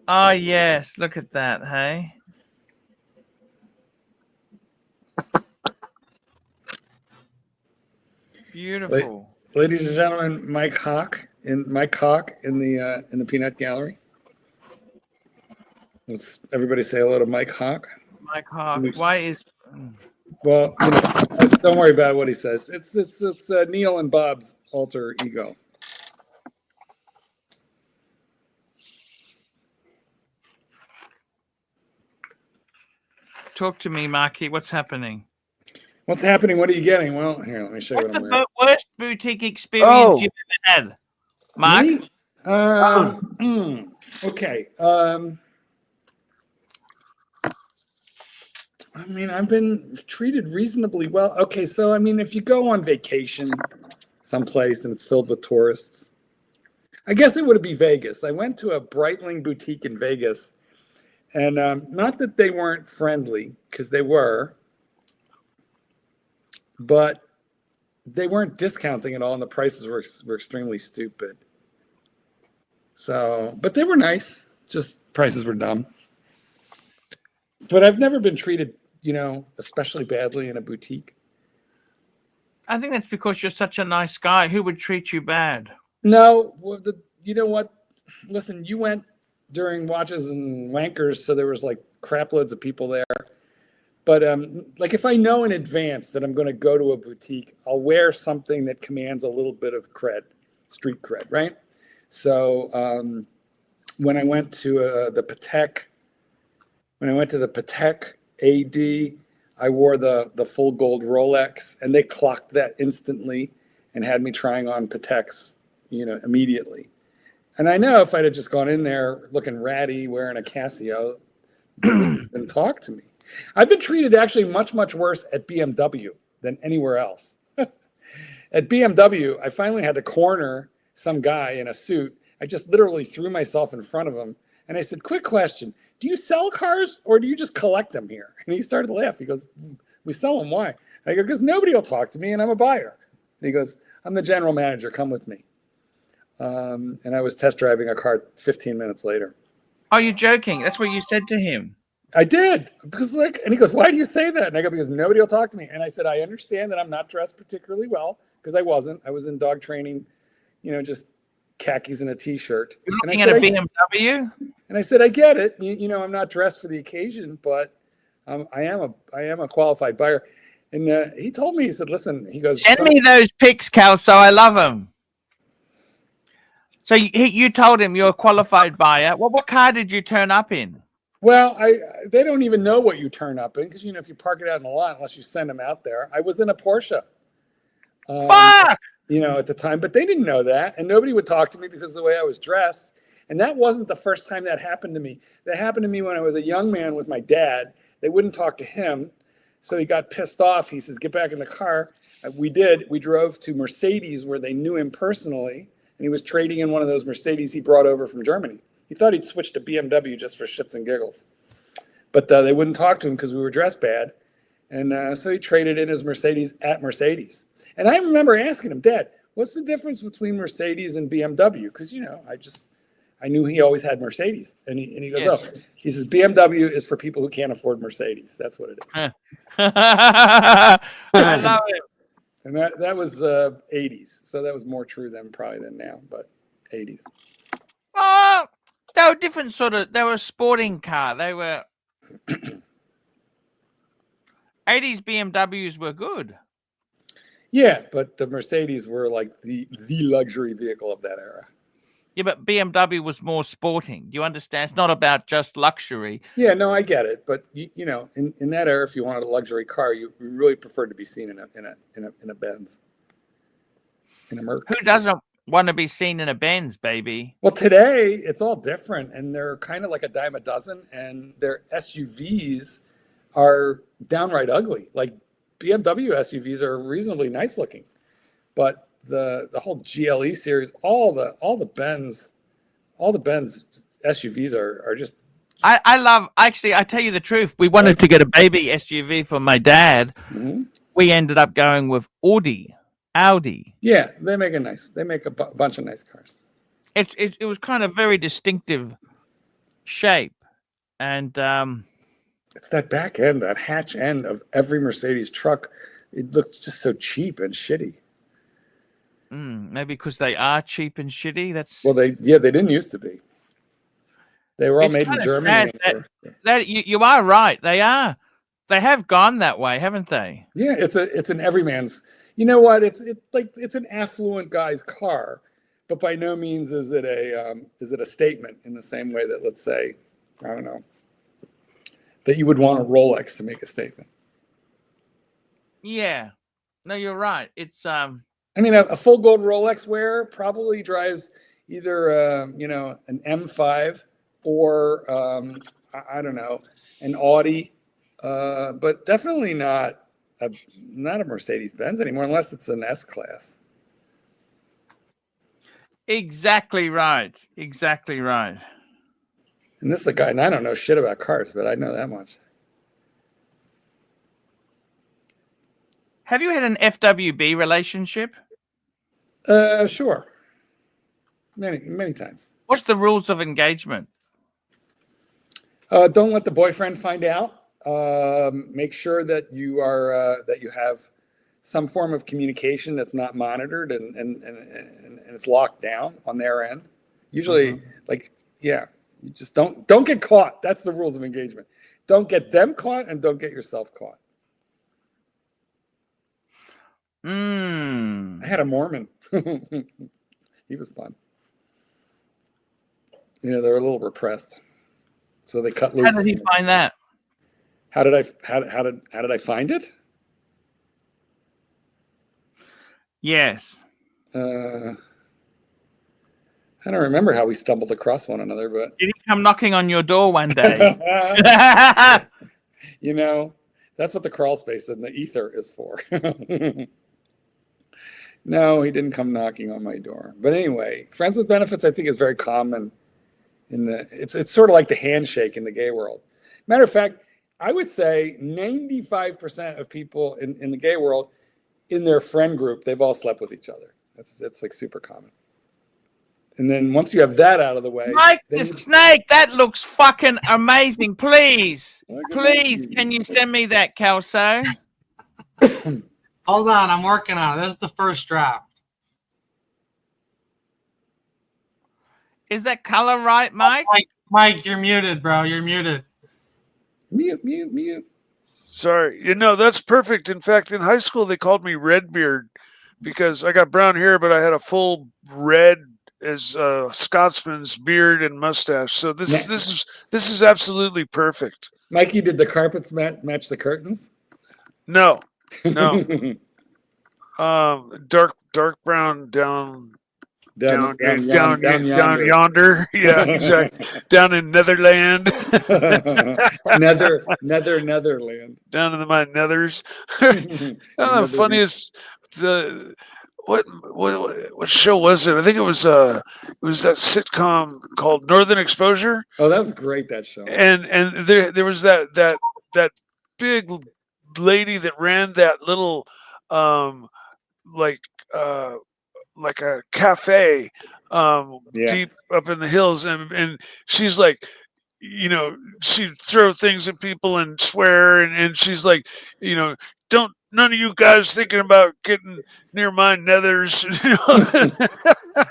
Oh, yes. Look at that, hey? Beautiful. Ladies and gentlemen, Mike Hawk in the Peanut Gallery. Let's everybody say hello to Mike Hawk. Mike Hawk. Why is... Well, don't worry about what he says. It's Neil and Bob's alter ego. Talk to me, Marky. What's happening? What's happening? What are you getting? Well, here, let me show you what I'm wearing. What's the worst boutique experience you've ever had, Mark? Okay. I mean, I've been treated reasonably well. Okay, so I mean, if you go on vacation someplace and it's filled with tourists, I guess it would be Vegas. I went to a Breitling boutique in Vegas, and not that they weren't friendly, because they were, but they weren't discounting at all, and the prices were extremely stupid. So, but they were nice. Just prices were dumb. But I've never been treated, especially badly in a boutique. I think that's because you're such a nice guy. Who would treat you bad? No, well, you know what? Listen, you went during Watches and Wankers, so there was like crap loads of people there. But like if I know in advance that I'm going to go to a boutique, I'll wear something that commands a little bit of cred, street cred, right? So when I went to the Patek, AD, I wore the full gold Rolex, and they clocked that instantly and had me trying on Pateks, immediately. And I know if I'd have just gone in there looking ratty, wearing a Casio, they wouldn't talk to me. I've been treated actually much, much worse at BMW than anywhere else. At BMW, I finally had to corner some guy in a suit. I just literally threw myself in front of him. And I said, quick question, do you sell cars or do you just collect them here? And he started to laugh. He goes, we sell them. Why? I go, because nobody will talk to me and I'm a buyer. And he goes, I'm the general manager. Come with me. And I was test driving a car 15 minutes later. Are you joking? That's what you said to him. I did, because and he goes, why do you say that? And I go, because nobody will talk to me. And I said, I understand that I'm not dressed particularly well, because I wasn't. I was in dog training, just khakis and a t-shirt. You're looking at a BMW? And I said, I get it. I'm not dressed for the occasion, but I am a qualified buyer. And he told me, he said, listen, he goes, send me those pics, Kelso. I love them. So you told him you're a qualified buyer. Well, what car did you turn up in? Well, they don't even know what you turn up in, because if you park it out in the lot, unless you send them out there. I was in a Porsche. Fuck! At the time, but they didn't know that, and nobody would talk to me because of the way I was dressed. And that wasn't the first time that happened to me. That happened to me when I was a young man with my dad. They wouldn't talk to him, so he got pissed off. He says, "Get back in the car." We did. We drove to Mercedes, where they knew him personally, and he was trading in one of those Mercedes he brought over from Germany. He thought he'd switch to BMW just for shits and giggles. But they wouldn't talk to him because we were dressed bad. And so he traded in his Mercedes at Mercedes. And I remember asking him, Dad, what's the difference between Mercedes and BMW? Because, I knew he always had Mercedes. And he goes, Yes. he says, BMW is for people who can't afford Mercedes. That's what it is. I love it. And that was 80s. So that was more true then probably than now, but 80s. Oh, they were different they were a sporting car. They were 80s BMWs were good. Yeah, but the Mercedes were like the luxury vehicle of that era. Yeah, but BMW was more sporting. Do you understand? It's not about just luxury. Yeah, no, I get it. But in that era, if you wanted a luxury car, you really preferred to be seen in a Benz, in a Merc. Who doesn't want to be seen in a Benz, baby? Well, today it's all different, and they're kind of like a dime a dozen, and their SUVs are downright ugly. Like BMW SUVs are reasonably nice looking, but the whole GLE series, all the Benz SUVs are just. I love. Actually, I tell you the truth. We wanted to get a baby SUV for my dad. Mm-hmm. We ended up going with Audi. Yeah, they make a bunch of nice cars. It was kind of very distinctive shape, and it's that back end, that hatch end of every Mercedes truck. It looks just so cheap and shitty. Maybe because they are cheap and shitty. They didn't used to be. They were all made in Germany. You are right. They are. They have gone that way, haven't they? Yeah, it's an everyman's. You know what? It's an affluent guy's car, but by no means is it a statement in the same way that, let's say, I don't know, that you would want a Rolex to make a statement. Yeah. No, you're right. It's I mean, a full gold Rolex wearer probably drives either an M5 or I don't know, an Audi, but definitely not a Mercedes-Benz anymore, unless it's an S-Class. Exactly right. Exactly right. And this is a guy, and I don't know shit about cars, but I know that much. Have you had an FWB relationship? Sure. Many times. What's the rules of engagement? Don't let the boyfriend find out. Make sure that you have some form of communication that's not monitored and it's locked down on their end. Usually, you just don't get caught. That's the rules of engagement. Don't get them caught and don't get yourself caught. I had a Mormon. He was fun. They're a little repressed, so they cut loose. How did he find that? How did I find it? Yes. I don't remember how we stumbled across one another, but did he come knocking on your door one day? That's what the crawl space and the ether is for. No, he didn't come knocking on my door. But anyway, friends with benefits, I think, is very common it's sort of like the handshake in the gay world. Matter of fact, I would say 95% of people in the gay world, in their friend group, they've all slept with each other. That's like super common. And then once you have that out of the way, Mike the Snake, that looks fucking amazing. Please, can you send me that, Kelso? Hold on, I'm working on it. This is the first draft. Is that color right, Mike? Mike, you're muted, bro. You're muted. Mute. Sorry. That's perfect. In fact, in high school, they called me Redbeard because I got brown hair, but I had a full red as a Scotsman's beard and mustache. So this is absolutely perfect. Mikey, did the carpets match the curtains? No. Dark brown down yonder. Yeah, exactly. Down in Netherland. Netherland. Down in my nethers. The funniest, what show was it? I think it was that sitcom called Northern Exposure. Oh, that was great, that show. And there was that big lady that ran that little like a cafe deep up in the hills, and she's like, you know, she'd throw things at people and swear, and she's like, you know, don't none of you guys thinking about getting near my nethers.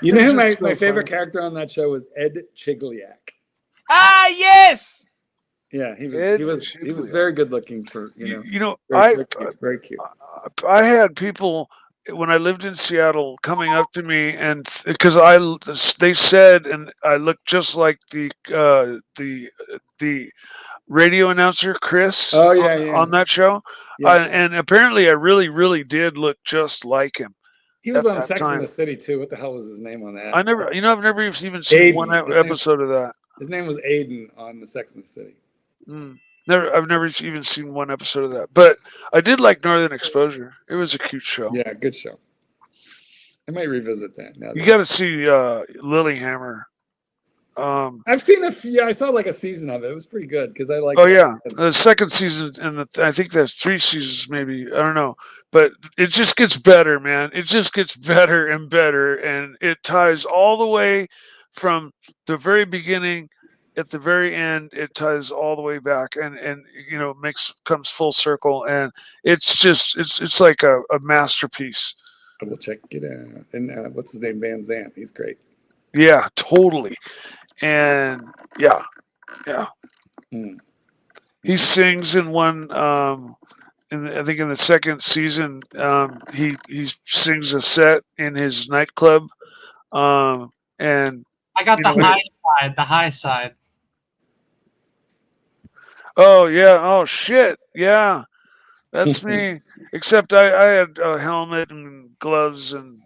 You know who my favorite character on that show was? Ed Chigliak. Ah, yes. Yeah, he was very good looking for, very cute. I had people when I lived in Seattle coming up to me, and because they said, and I looked just like the radio announcer Chris on that show. And apparently I really did look just like him. He was on Sex and the City too. What the hell was his name on that? I've never even seen one episode of that. His name was Aiden on the Sex and the City. I've never even seen one episode of that, but I did like Northern Exposure. It was a cute show. Yeah, good show. I might revisit that now. You got to see Lilyhammer. I've seen a few. I saw like a season of it. It was pretty good because I like. Oh yeah, the second season, and I think there's 3 seasons, maybe. I don't know, but it just gets better, man. It just gets better and better, and it ties all the way from the very beginning. At the very end, it ties all the way back, and you know, comes full circle, and it's just it's like a masterpiece. I will check it out. And what's his name? Van Zandt. He's great. Yeah, totally. And yeah. He sings in one. I think in the second season, he sings a set in his nightclub, and I got the high side. Oh yeah! Oh shit! Yeah, that's me. Except I had a helmet and gloves, and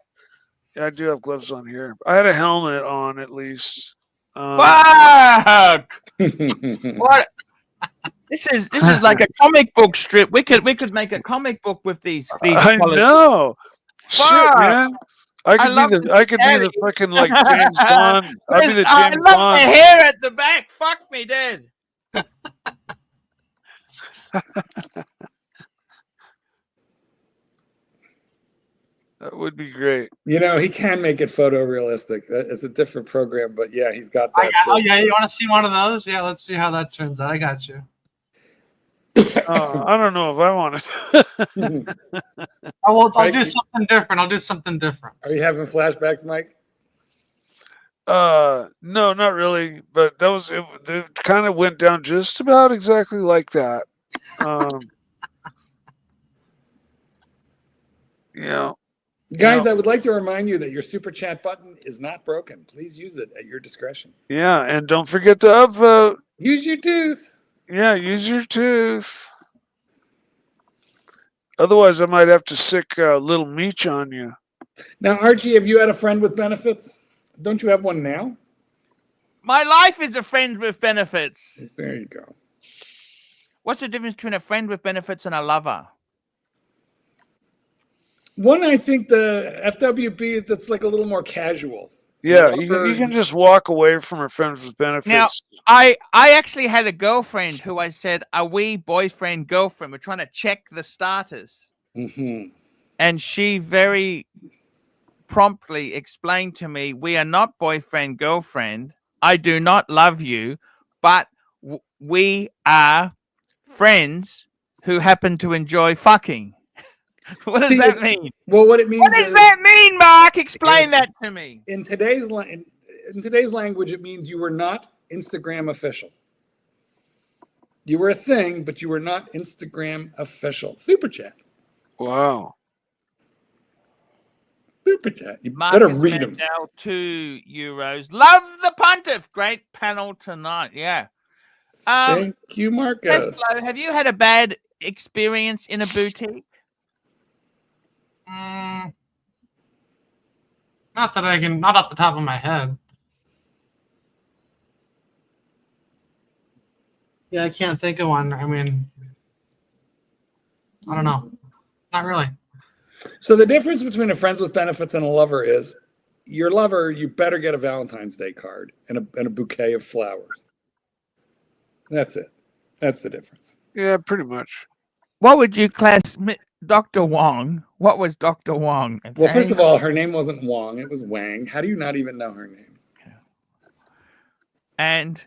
I do have gloves on here. I had a helmet on at least. Fuck! What? This is like a comic book strip. We could make a comic book with these. I know. Fuck. Shit, man. I could be the fucking like James Bond. I'll be the James Bond. I love the hair at the back. Fuck me dead. That would be great. You know, he can make it photorealistic. It's a different program, but yeah, he's got that. Oh yeah, you want to see one of those? Yeah, let's see how that turns out. I got you. I don't know if I want it. I'll do something different. Are you having flashbacks, Mike? No, not really. But that was it. It kind of went down just about exactly like that. Guys, I would like to remind you that your super chat button is not broken. Please use it at your discretion. Yeah, and don't forget to upvote. Use your tooth. Yeah, use your tooth. Otherwise, I might have to sick Little Meech on you. Now, Archie, have you had a friend with benefits? Don't you have one now? My life is a friend with benefits. There you go. What's the difference between a friend with benefits and a lover? One, I think the FWB, that's like a little more casual. Yeah, you can just walk away from her friends with benefits. Now, I actually had a girlfriend who I said, are we boyfriend, girlfriend? We're trying to check the status. Mm-hmm. And she very promptly explained to me, we are not boyfriend, girlfriend. I do not love you, but we are friends who happen to enjoy fucking. What does that mean? Well, what it means. What does that mean, Mark? Explain that to me. In today's language, it means you were not Instagram official. You were a thing, but you were not Instagram official. Super chat. Wow. Super chat. You Marcus better read them. €2. Love the Pontiff. Great panel tonight. Yeah. Thank you, Marcus. Tesla, have you had a bad experience in a boutique? Not off the top of my head. Yeah, I can't think of one. I mean, I don't know. Not really. So the difference between a friends with benefits and a lover is your lover, you better get a Valentine's Day card and a bouquet of flowers. That's it. That's the difference. Yeah, pretty much. what would you class Dr. Wong? What was Dr. Wong? Okay? Well, first of all, her name wasn't Wong. It was Wang. How do you not even know her name? And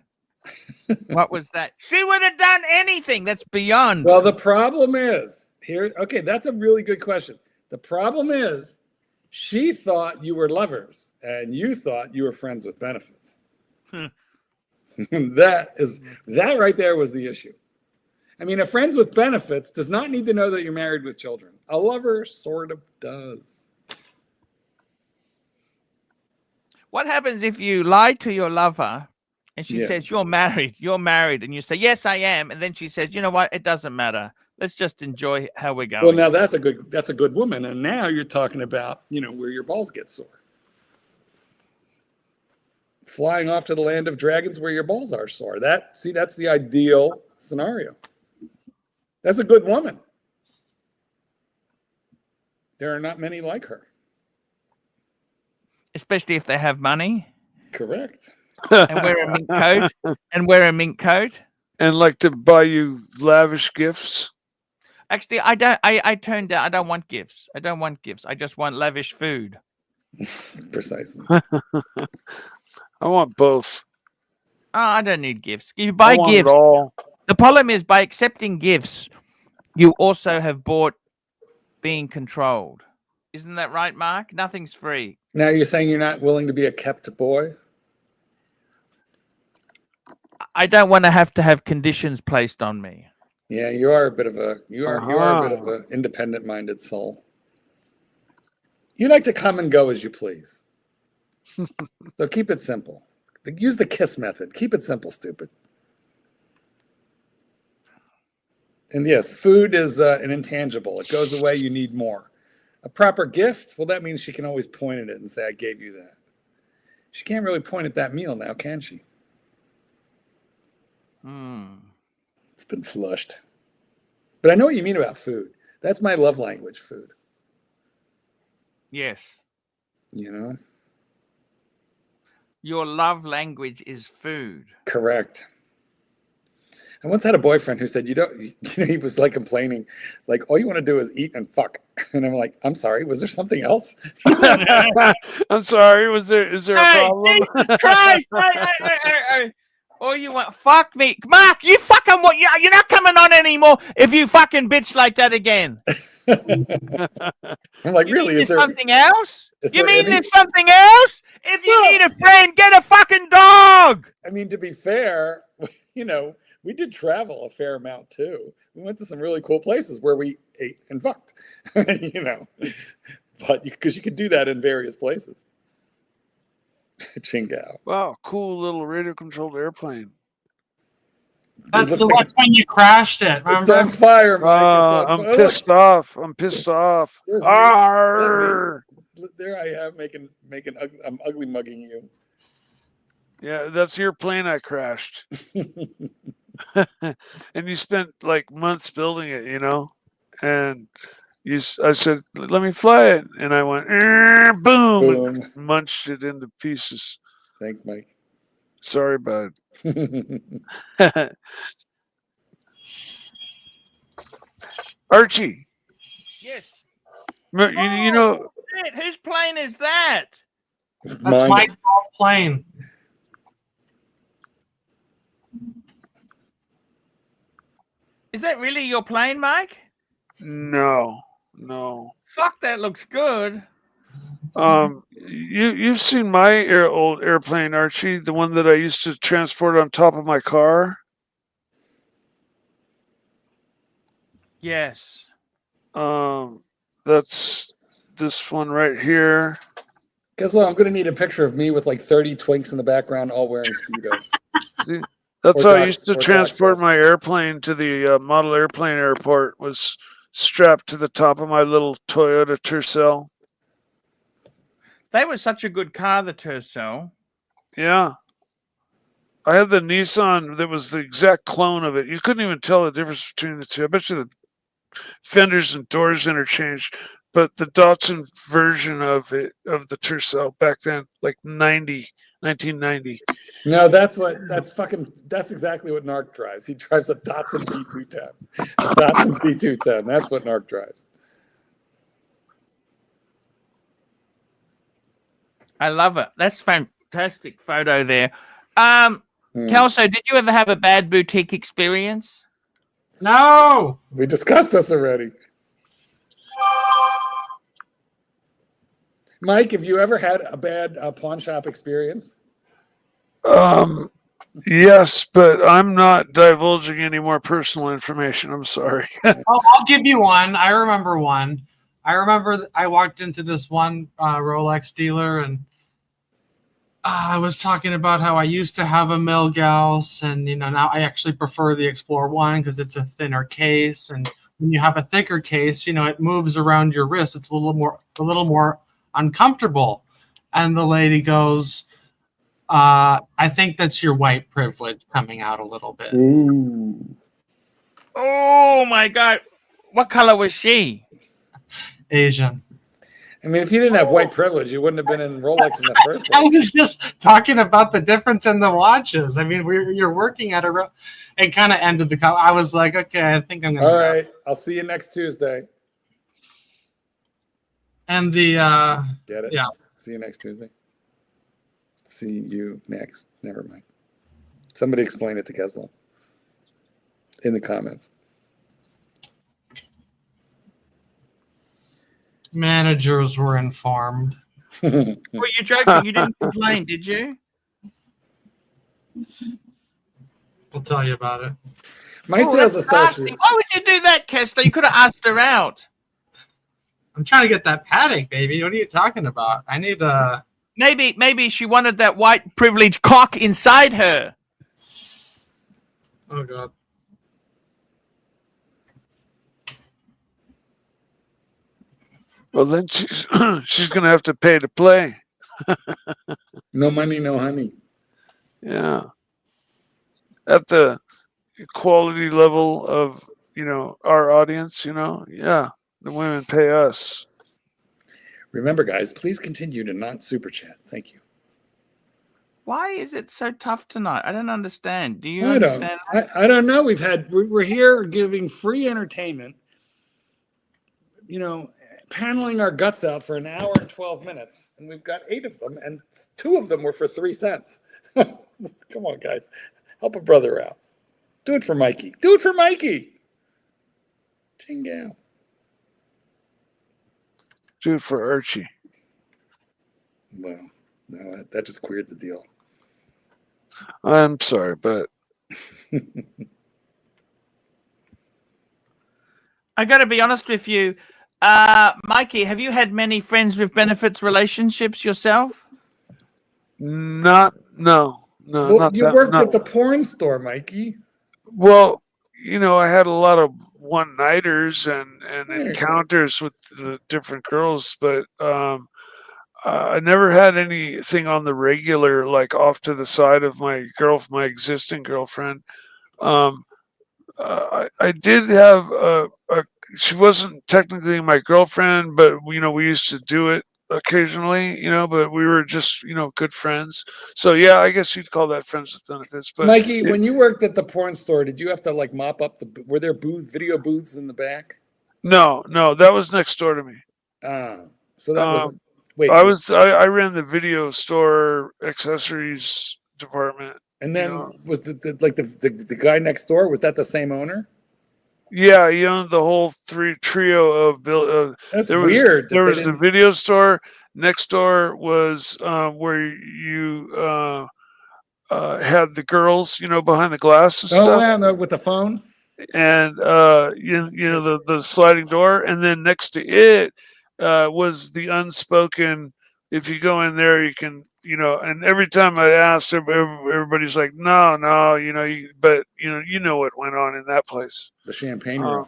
what was that? She would have done anything. That's beyond. Well, the problem is here. Okay, that's a really good question. The problem is she thought you were lovers and you thought you were friends with benefits. That right there was the issue. I mean, a friends with benefits does not need to know that you're married with children. A lover sort of does. What happens if you lie to your lover and she says, you're married, and you say, yes, I am. And then she says, you know what? It doesn't matter. Let's just enjoy how we're going. Well, now that's a good woman. And now you're talking about, where your balls get sore. Flying off to the land of dragons where your balls are sore. That's the ideal scenario. That's a good woman. There are not many like her. Especially if they have money. Correct. And wear a mink coat. And like to buy you lavish gifts. Actually, I don't. I turned down. I don't want gifts. I just want lavish food. Precisely. I want both. Oh, I don't need gifts. You buy I gifts. Want it all. The problem is by accepting gifts, you also have bought being controlled. Isn't that right, Mark? Nothing's free. Now you're saying you're not willing to be a kept boy? I don't want to have conditions placed on me. Yeah, you are a bit of a an independent-minded soul. You like to come and go as you please. So keep it simple. Use the KISS method. Keep it simple, stupid. And yes, food is an intangible. It goes away. You need more. A proper gift, well, that means she can always point at it and say, I gave you that. She can't really point at that meal now, can she? It's been flushed. But I know what you mean about food. That's my love language, food. Yes. You know? Your love language is food. Correct. I once had a boyfriend who said, he was like complaining, like, all you want to do is eat and fuck. And I'm like, I'm sorry, was there something else? I'm sorry, is there a problem? Jesus Christ! All you want, fuck me. Mark, you fucking what? You're not coming on anymore if you fucking bitch like that again. I'm like, really? Is there something else? You mean there's something else? If you need a friend, get a fucking dog. I mean, to be fair, we did travel a fair amount too. We went to some really cool places where we ate and fucked, but because you could do that in various places. Chingao. Wow, cool little radio-controlled airplane. That's the one time you crashed it. Remember? It's on fire, Mike. I'm pissed off. I'm pissed off. There I am making I'm ugly mugging you. Yeah, that's your plane I crashed. And you spent like months building it, and I said, let me fly it. And I went, boom, and munched it into pieces. Thanks, Mike. Sorry, bud. Archie. Yes. Shit, whose plane is that? That's my plane. Is that really your plane, Mike? No. Fuck, that looks good. You've seen my old airplane, Archie, the one that I used to transport on top of my car. Yes. That's this one right here. Guess what? I'm going to need a picture of me with like 30 twinks in the background, all wearing Speedos. See, that's how I used to transport my airplane to the model airplane airport, was strapped to the top of my little Toyota Tercel. They were such a good car, the Tercel. Yeah. I had the Nissan that was the exact clone of it. You couldn't even tell the difference between the two. I bet you the fenders and doors interchanged. but the Datsun version of the Tercel back then, like 1990. No, that's exactly what Narc drives. He drives a Datsun B210. A Datsun B210. That's what Narc drives. I love it. That's fantastic photo there. Kelso, did you ever have a bad boutique experience? No. We discussed this already. Mike, have you ever had a bad pawn shop experience? Yes, but I'm not divulging any more personal information. I'm sorry. I'll give you one. I remember one. I remember I walked into this one Rolex dealer, and I was talking about how I used to have a Milgauss, and now I actually prefer the Explorer one because it's a thinner case, and when you have a thicker case, it moves around your wrist. It's a little more uncomfortable. And the lady goes, I think that's your white privilege coming out a little bit. Ooh. Oh my God. What color was she? Asian. I mean, if you didn't have white privilege, you wouldn't have been in Rolex in the first place. I was just talking about the difference in the watches. I mean, you're working at it kind of ended the call. I was like, okay, I think I'm going to All right. I'll see you next Tuesday. And the get it? Yeah. See you next Tuesday. See you next. Never mind. Somebody explain it to Kesla in the comments. Managers were informed. Well, you're joking. You didn't complain, did you? I'll tell you about it. My sales associate. Why would you do that, Kessler? You could have asked her out. I'm trying to get that paddock, baby. What are you talking about? I need a. Maybe she wanted that white privilege cock inside her. Oh God. Well, then she's going to have to pay to play. No money, no honey. Yeah. At the quality level of, our audience, yeah, the women pay us. Remember, guys, please continue to not super chat. Thank you. Why is it so tough tonight? I don't understand. Do you understand? I don't know. We're here giving free entertainment, paneling our guts out for an hour and 12 minutes. And we've got 8 of them, and 2 of them were for 3 cents. Come on, guys. Help a brother out. Do it for Mikey. Do it for Mikey. Chingao. Do it for Archie. Well, no, that just queered the deal. I'm sorry, but I got to be honest with you. Mikey, have you had many friends with benefits relationships yourself? No. Well, not you that, worked no. at the porn store, Mikey. Well, I had a lot of one-nighters and encounters with the different girls, but I never had anything on the regular, like off to the side of my existing girlfriend. I did have she wasn't technically my girlfriend, but we used to do it occasionally, but we were just good friends. So yeah, I guess you'd call that friends with benefits. But Mikey, when you worked at the porn store, did you have to mop up were there video booths in the back? No, that was next door to me. So that was wait. I ran the video store accessories department. And then was the guy next door, was that the same owner? Yeah, he owned the whole trio of That's weird. There was the video store. Next door was where you had the girls, behind the glass and stuff. Oh, yeah, with the phone. And the sliding door, and then next to it was the unspoken. If you go in there, you can, and every time I asked, everybody's like, no, but you know what went on in that place. The champagne room.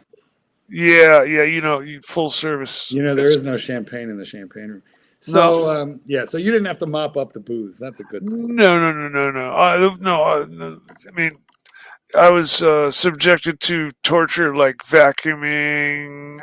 Yeah, full service. There is no champagne in the champagne room. So, so you didn't have to mop up the booze. That's a good thing. No. I mean, I was subjected to torture like vacuuming,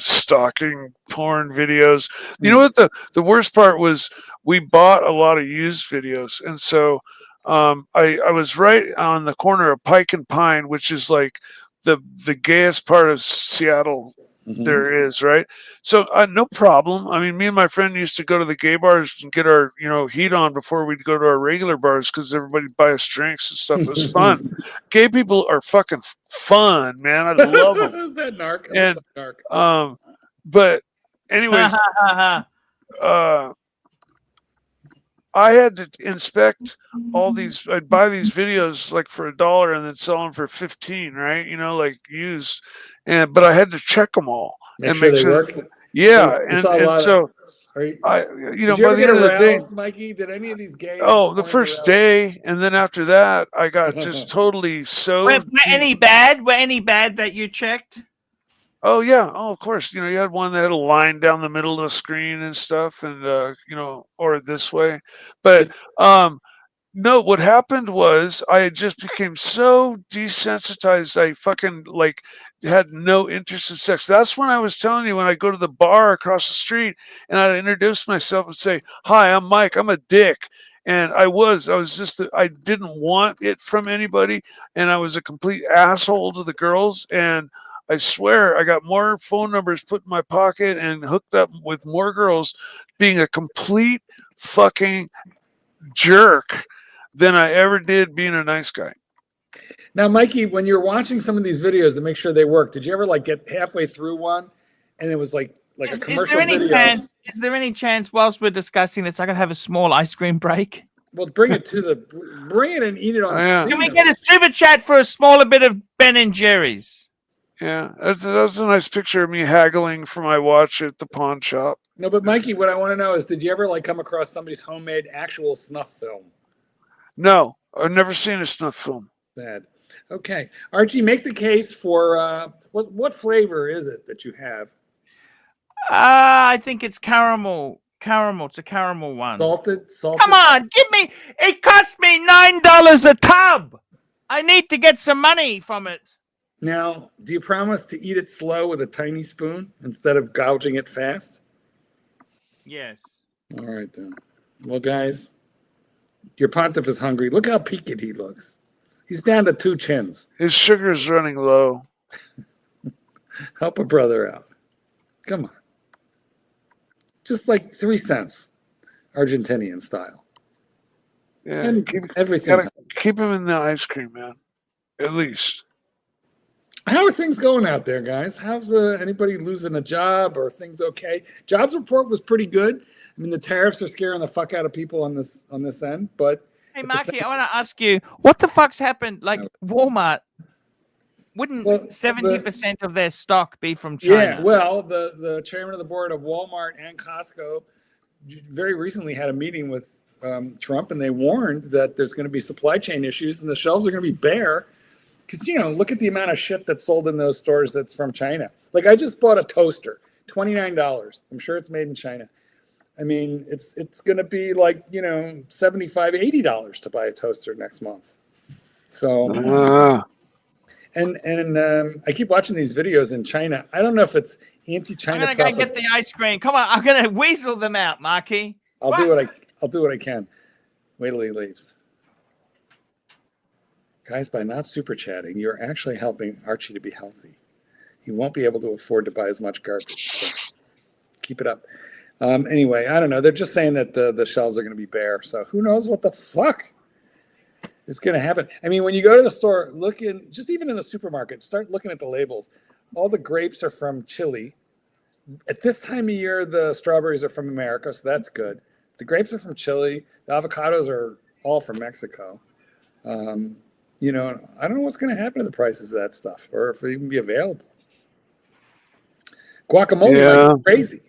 stalking porn videos. You know what the worst part was? We bought a lot of used videos, and so I was right on the corner of Pike and Pine, which is like the gayest part of Seattle there is, right? So no problem. I mean, me and my friend used to go to the gay bars and get our heat on before we'd go to our regular bars because everybody'd buy us drinks and stuff. It was fun. Gay people are fucking fun, man. I love them. Who's that narc? And Narc. but anyways, I had to inspect all these. I'd buy these videos like for $1 and then sell them for 15, right? Like used, but I had to check them all and make sure they worked. Yeah, so did you ever get aroused, Mikey? Did any of these gay? Oh, the first day, and then after that, I got just totally so. Were any bad? Were any bad that you checked? Oh yeah, of course. You had one that had a line down the middle of the screen and stuff, and or this way. But no, what happened was I just became so desensitized. I fucking had no interest in sex. That's when I was telling you when I go to the bar across the street and I introduce myself and say, "Hi, I'm Mike. I'm a dick." And I was just, I didn't want it from anybody, and I was a complete asshole to the girls. And I swear I got more phone numbers put in my pocket and hooked up with more girls being a complete fucking jerk than I ever did being a nice guy. Now, Mikey, when you're watching some of these videos to make sure they work, did you ever get halfway through one and it was like a commercial video? Is there any chance whilst we're discussing this, I could have a small ice cream break? Well, bring it and eat it on screen. Can we get a super chat for a smaller bit of Ben and Jerry's? Yeah, that's a nice picture of me haggling for my watch at the pawn shop. No, but Mikey, what I want to know is, did you ever come across somebody's homemade actual snuff film? No, I've never seen a snuff film. Sad. Okay, Archie, make the case for what flavor is it that you have? I think it's caramel. It's a caramel one. Salted. Come on, give me. It cost me $9 a tub. I need to get some money from it. Now, do you promise to eat it slow with a tiny spoon instead of gouging it fast? Yes. All right, then. Well, guys, your pontiff is hungry. Look how peaked he looks. He's down to 2 chins. His sugar's running low. Help a brother out. Come on. Just 3 cents, Argentinian style. Yeah, and everything. Keep him in the ice cream, man. At least. How are things going out there, guys? How's anybody losing a job or things okay? Jobs report was pretty good. I mean, the tariffs are scaring the fuck out of people on this end, but hey, Marky, I want to ask you, what the fuck's happened? Walmart, wouldn't 70% of their stock be from China? Yeah, well, the chairman of the board of Walmart and Costco very recently had a meeting with Trump, and they warned that there's going to be supply chain issues and the shelves are going to be bare. Because, look at the amount of shit that's sold in those stores that's from China. I just bought a toaster, $29. I'm sure it's made in China. I mean, it's going to be $75, $80 to buy a toaster next month. So, and I keep watching these videos in China. I don't know if it's anti-China. I'm going to get the ice cream. Come on, I'm going to weasel them out, Marky. I'll do what I can. Wait till he leaves. Guys, by not super chatting, you're actually helping Archie to be healthy. He won't be able to afford to buy as much garbage. So keep it up. Anyway, I don't know. They're just saying that the shelves are going to be bare. So who knows what the fuck is going to happen? I mean, when you go to the store, just even in the supermarket, start looking at the labels. All the grapes are from Chile. At this time of year, the strawberries are from America, so that's good. The grapes are from Chile. The avocados are all from Mexico. I don't know what's going to happen to the prices of that stuff, or if it even be available. Guacamole might be crazy.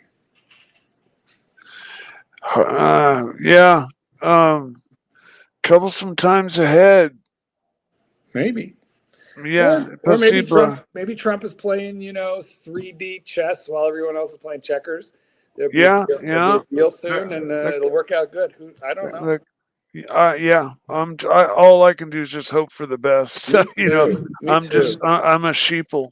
Yeah. Troublesome times ahead. Maybe. Yeah. Or maybe Trump is playing, 3D chess while everyone else is playing checkers. It'll be a deal soon, and it'll work out good. I don't know. Yeah. All I can do is just hope for the best. Me You know, too. Me I'm too. I'm a sheeple.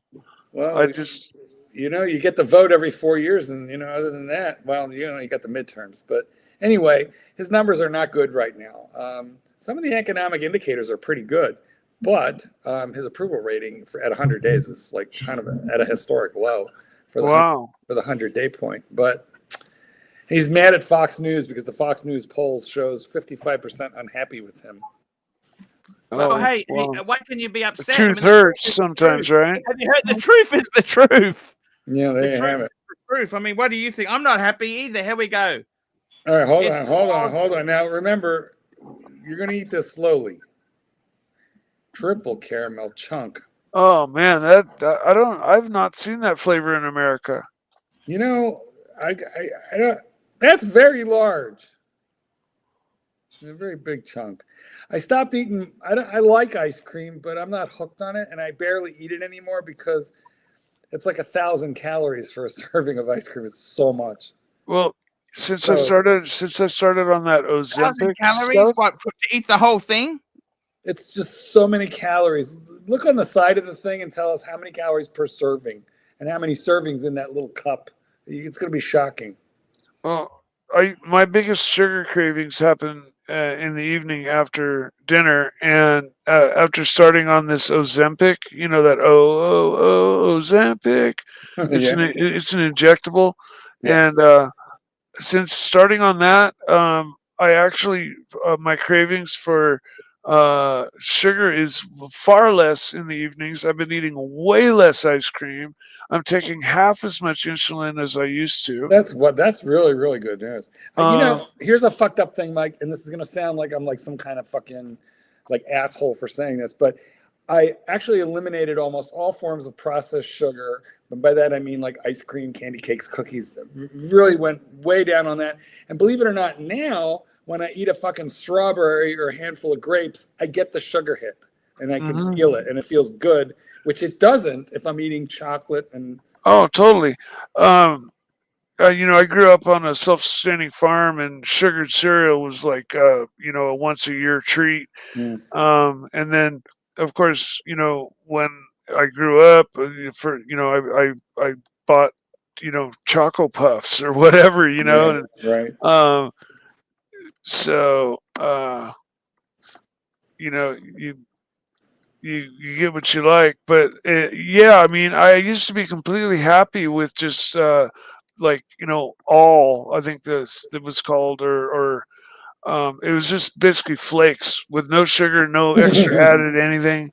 Well, I just you get the vote every 4 years, and other than that, well, you got the midterms. But anyway, his numbers are not good right now. Some of the economic indicators are pretty good, but his approval rating at 100 days is like kind of at a historic low for the wow. 100-day point. But he's mad at Fox News because the Fox News polls shows 55% unhappy with him. Well, Oh, hey, well. why can you be The upset? truth the hurts is the sometimes, truth. right? Have you heard the truth is the truth? Yeah, there The you truth have is it. the truth. I mean, what do you think? I'm not happy either. Here we go. All right, hold on. Now remember, you're gonna eat this slowly. Triple caramel chunk. Oh man, I've not seen that flavor in America. I don't. That's very large. It's a very big chunk. I stopped eating. I like ice cream, but I'm not hooked on it, and I barely eat it anymore because it's like 1,000 calories for a serving of ice cream. It's so much. Well, since I started on that 1,000 Ozempic calories? stuff, What, to eat the whole thing? It's just so many calories. Look on the side of the thing and tell us how many calories per serving and how many servings in that little cup. It's going to be shocking. well, my biggest sugar cravings happen in the evening after dinner, and after starting on this Ozempic, that Ozempic, it's Yeah. it's an injectable, Yeah. and since starting on that, I actually my cravings for sugar is far less in the evenings. I've been eating way less ice cream. I'm taking half as much insulin as I used to. That's really, really good news. Here's a fucked up thing, Mike, and this is gonna sound like I'm like some kind of fucking like asshole for saying this, but I actually eliminated almost all forms of processed sugar. But by that I mean like ice cream, candy cakes, cookies. Really went way down on that. And believe it or not, now when I eat a fucking strawberry or a handful of grapes, I get the sugar hit and I can feel it and it feels good, which it doesn't if I'm eating chocolate and. Oh, totally. I grew up on a self-sustaining farm, and sugared cereal was like, a once a year treat. And then, of course, when I grew up, I bought, Choco Puffs or whatever, Right. So, you get what you like, but I mean, I used to be completely happy with just all, I think that was called, or it was just basically flakes with no sugar, no extra added anything.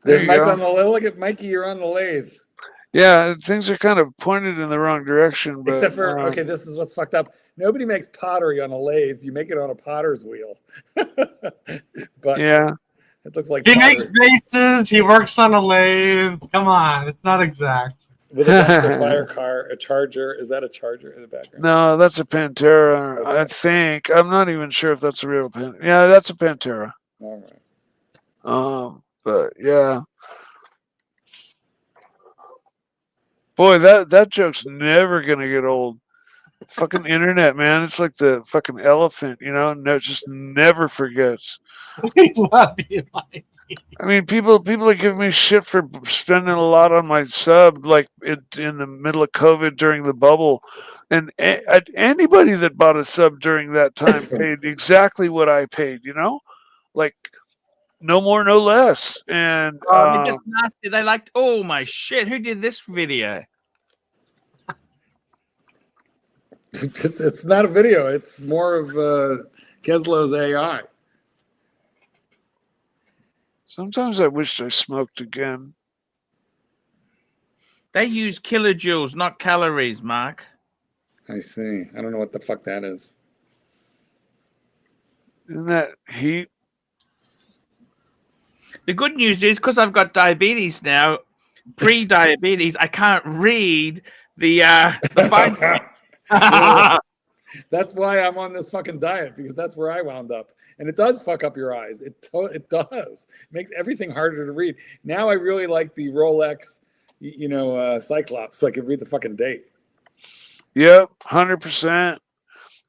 There's Mike on the lathe. Look at Mikey, you're on the lathe. Yeah, things are kind of pointed in the wrong direction. But, except for okay, this is what's fucked up. Nobody makes pottery on a lathe. You make it on a potter's wheel. But yeah, it looks like he pottery. makes bases. He works on a lathe. Come on, it's not exact. With a fire car, a charger. Is that a charger in the background? No, that's a Pantera. Okay. I think. I'm not even sure if that's a real Pantera. Yeah, that's a Pantera. All right. But yeah. Boy, that joke's never gonna get old. Fucking internet, man. It's like the fucking elephant, no, just never forgets. We love you, Mike. I mean, people are giving me shit for spending a lot on my sub, like in the middle of COVID during the bubble, and anybody that bought a sub during that time paid exactly what I paid. Like no more, no less. And they're just nasty. They liked. Oh my shit! Who did this video? It's not a video. It's more of Keslo's AI. Sometimes I wish I smoked again. They use kilojoules, not calories, Mark. I see. I don't know what the fuck that is. Isn't that heat? The good news is because I've got diabetes now, pre-diabetes, I can't read the fine print. Yeah. That's why I'm on this fucking diet, because that's where I wound up. And it does fuck up your eyes. It does. It makes everything harder to read. Now I really like the Rolex, Cyclops, so I can read the fucking date. Yep, 100%.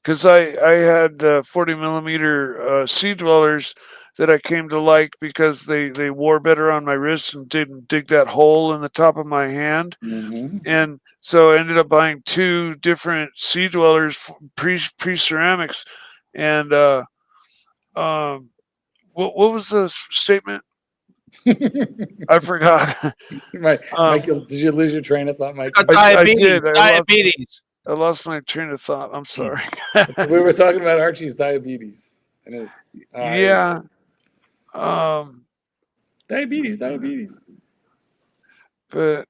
because I had 40 millimeter sea dwellers that I came to like because they wore better on my wrist and didn't dig that hole in the top of my hand. Mm-hmm. And so I ended up buying 2 different sea dwellers, pre ceramics, and what was the statement? I forgot. Michael, did you lose your train of thought, Mike? I did. Diabetes. I lost my train of thought. I'm sorry. We were talking about Archie's diabetes and his Yeah. diabetes. But